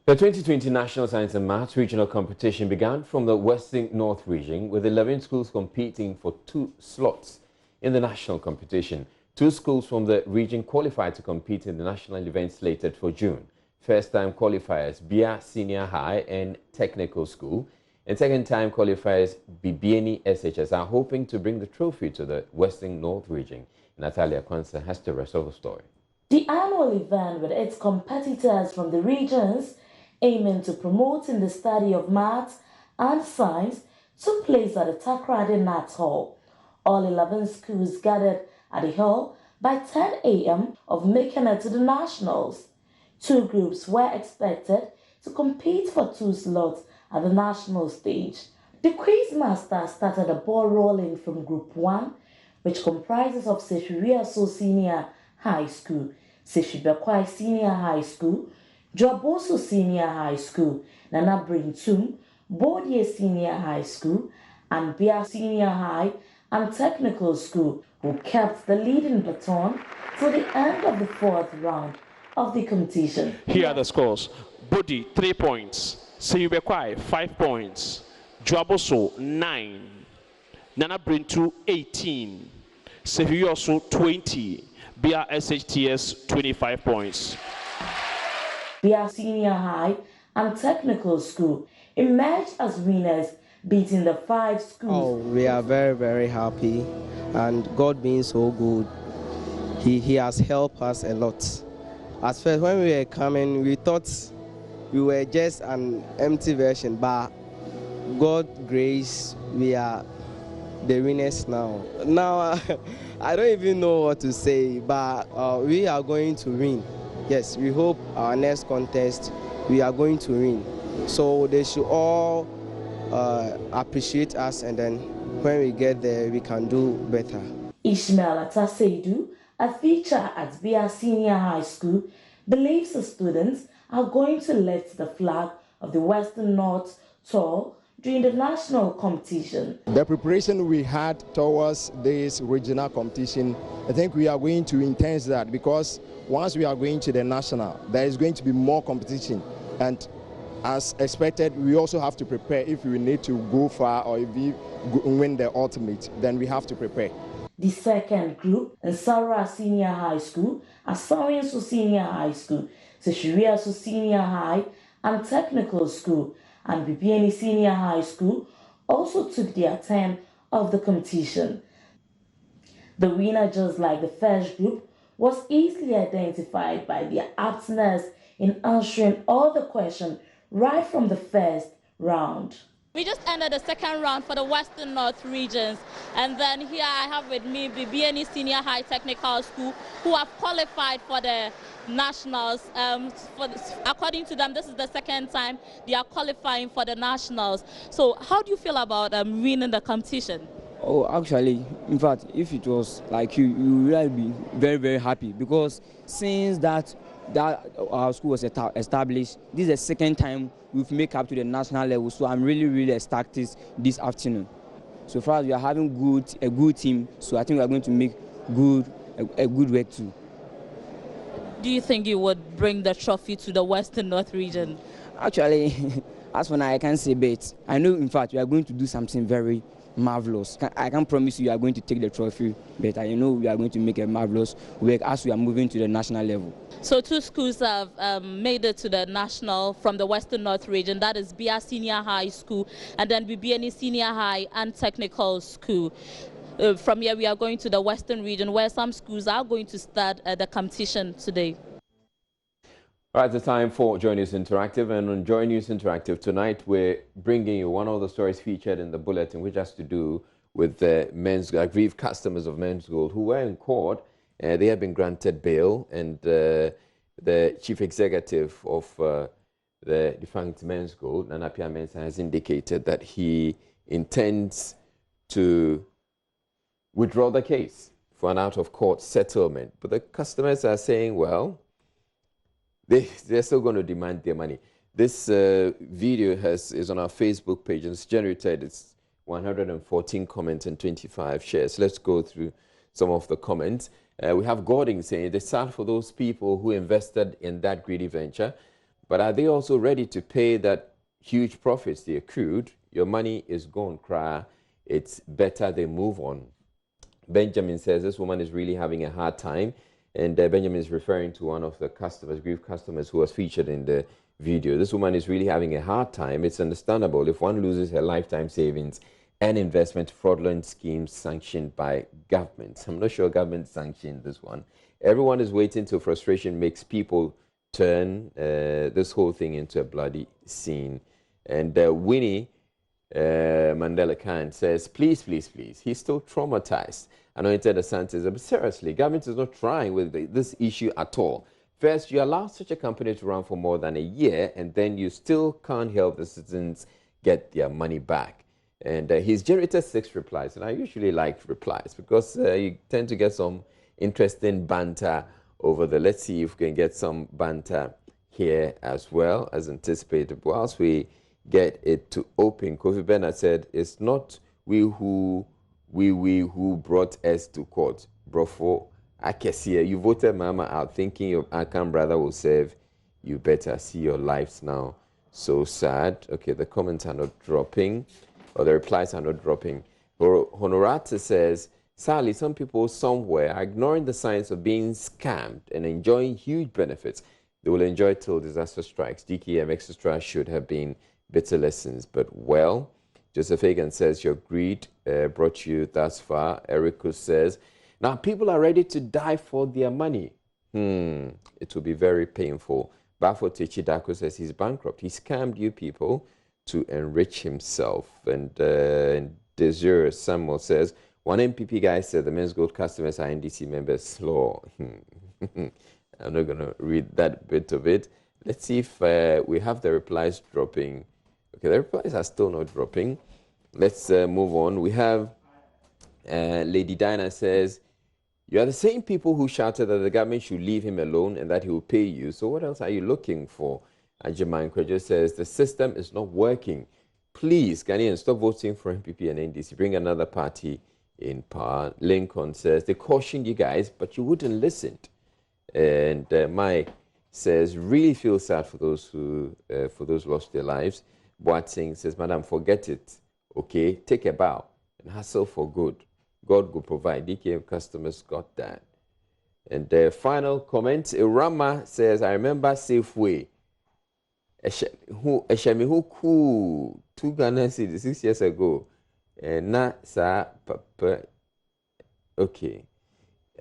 The 2020 National Science and Maths Regional Competition began from the Western North region with 11 schools competing for 2 slots in the national competition. 2 schools from the region qualified to compete in the national event slated for June. First-time qualifiers Bia Senior High and Technical School, and second-time qualifiers Bibiani SHS are hoping to bring the trophy to the Western North region. Natalia Kwanza has the rest of the story. The annual event with its competitors from the regions aiming to promoting the study of maths and science took place at the Takrady Nats Hall. All 11 schools gathered at the hall by 10 a.m. of making it to the nationals. 2 groups were expected to compete for 2 slots at the national stage. The quizmaster started the ball rolling from Group 1, which comprises of Sefiriaso Senior High School, Sefibekwai Senior High School, Joboso Senior High School, Nana Brintum, Bodie Senior High School, and Bia Senior High and Technical School, who kept the leading baton till the end of the 4th round of the competition. Here are the scores. Bodie 3 points, Sefibekwai 5 points, Joboso 9, Nana Brintu 18, Sefirioso 20, BRSHTS 25 points. Their senior high and technical school emerged as winners, beating the 5 schools. Oh, we are very, very happy, and God being so good, He has helped us a lot. At first, when we were coming, we thought we were just an empty version, but God's grace, we are the winners now. Now, I don't even know what to say, but we are going to win. Yes, we hope our next contest, we are going to win. So they should all appreciate us, and then when we get there, we can do better. Ishmael Ataseidu, a teacher at Bia Senior High School, believes the students are going to lift the flag of the Western North tall during the national competition. The preparation we had towards this regional competition, I think we are going to intense that, because once we are going to the national, there is going to be more competition, and as expected, we also have to prepare. If we need to go far or if we win the ultimate, then we have to prepare. The second group, Nsara Senior High School, Asawianso Senior High School, Seshiriaso Senior High and Technical School, and Bibiani Senior High School also took their turn of the competition. The winner, just like the first group, was easily identified by their aptness in answering all the questions right from the first round. We just ended the second round for the Western North regions, and then here I have with me the BNE Senior High Technical School, who have qualified for the nationals. According to them, this is the second time they are qualifying for the nationals. So how do you feel about winning the competition? Oh, actually, in fact, if it was like you would really be very, very happy, because since that our school was established, this is the second time we've made up to the national level. So I'm really, really ecstatic this afternoon. So far as we are having a good team, so I think we are going to make a good work too. Do you think you would bring the trophy to the Western North region? Actually, as for now, I can't say, but I know, in fact, we are going to do something very marvelous. I can't promise you are going to take the trophy, but I know we are going to make a marvelous work as we are moving to the national level. So 2 schools have made it to the national from the Western North region. That is Bia Senior High School and then BBNE Senior High and Technical School. From here we are going to the Western region, where some schools are going to start the competition today. All right, it's time for Joy News Interactive, and on Joy News Interactive tonight, we're bringing you one of the stories featured in the bulletin, which has to do with the aggrieved customers of Men's Gold who were in court. They have been granted bail, and the chief executive of the defunct Men's Gold, Nana Pia Mensah, has indicated that he intends to withdraw the case for an out-of-court settlement. But the customers are saying, well, they're still going to demand their money. This video is on our Facebook page, and it's generated 114 comments and 25 shares. Let's go through some of the comments. We have Gordon saying, it's sad for those people who invested in that greedy venture, but are they also ready to pay that huge profits they accrued? Your money is gone, cry. It's better they move on. Benjamin says this woman is really having a hard time. And Benjamin is referring to one of the customers, grief customers, who was featured in the video. This woman is really having a hard time. It's understandable if one loses her lifetime savings and investment fraudulent schemes sanctioned by governments. I'm not sure government sanctioned this one. Everyone is waiting till frustration makes people turn this whole thing into a bloody scene. And Winnie Mandela Khan says, please, please, please. He's still traumatized. Anointed Asante, but seriously, government is not trying with this issue at all. First, you allow such a company to run for more than a year, and then you still can't help the citizens get their money back. And he's generated 6 replies, and I usually like replies because you tend to get some interesting banter over there. Let's see if we can get some banter here as well as anticipated. Whilst we get it to open, Kofi Bernard said, it's not we who brought us to court. Brofo, Akesia, you voted Mama out thinking your Akan brother will serve. You better see your lives now. So sad. Okay, the comments are not dropping, or the replies are not dropping. Honorata says, Sadly, some people somewhere are ignoring the signs of being scammed and enjoying huge benefits. They will enjoy till disaster strikes. DKM Extra should have been bitter lessons, but well, Joseph Hagan says your greed brought you thus far. Erico says, now people are ready to die for their money. It will be very painful. Bafo Techidako says he's bankrupt. He scammed you people to enrich himself. And Desire Samuel says, one MPP guy said the men's gold customers are NDC members. Law. I'm not going to read that bit of it. Let's see if we have the replies dropping. Okay, the replies are still not dropping. Let's move on. We have Lady Diana says, you are the same people who shouted that the government should leave him alone and that he will pay you. So what else are you looking for? And Jemine Kwejo says, the system is not working. Please, Ghanaians, stop voting for MPP and NDC. Bring another party in power. Lincoln says, they cautioned you guys, but you wouldn't listen. And Mike says, really feel sad for those who lost their lives. Boating says, Madam, forget it. Okay, take a bow and hustle for good. God will provide. DKM customers got that. And the final comment, Irama says, I remember Safeway. Eshemi who cool 2 Ghana cedis 6 years ago. And na sa papa. Okay,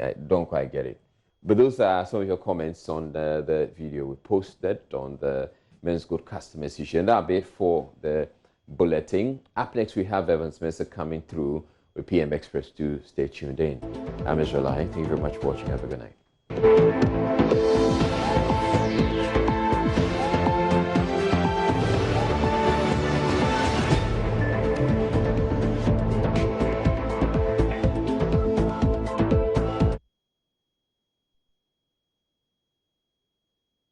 I don't quite get it. But those are some of your comments on the video we posted on the Men's Good Customers issue. And that'll be it for the bulletin. Up next, we have Evans Mesa coming through with PM Express 2. Stay tuned in. I'm Israel. Thank you very much for watching. Have a good night.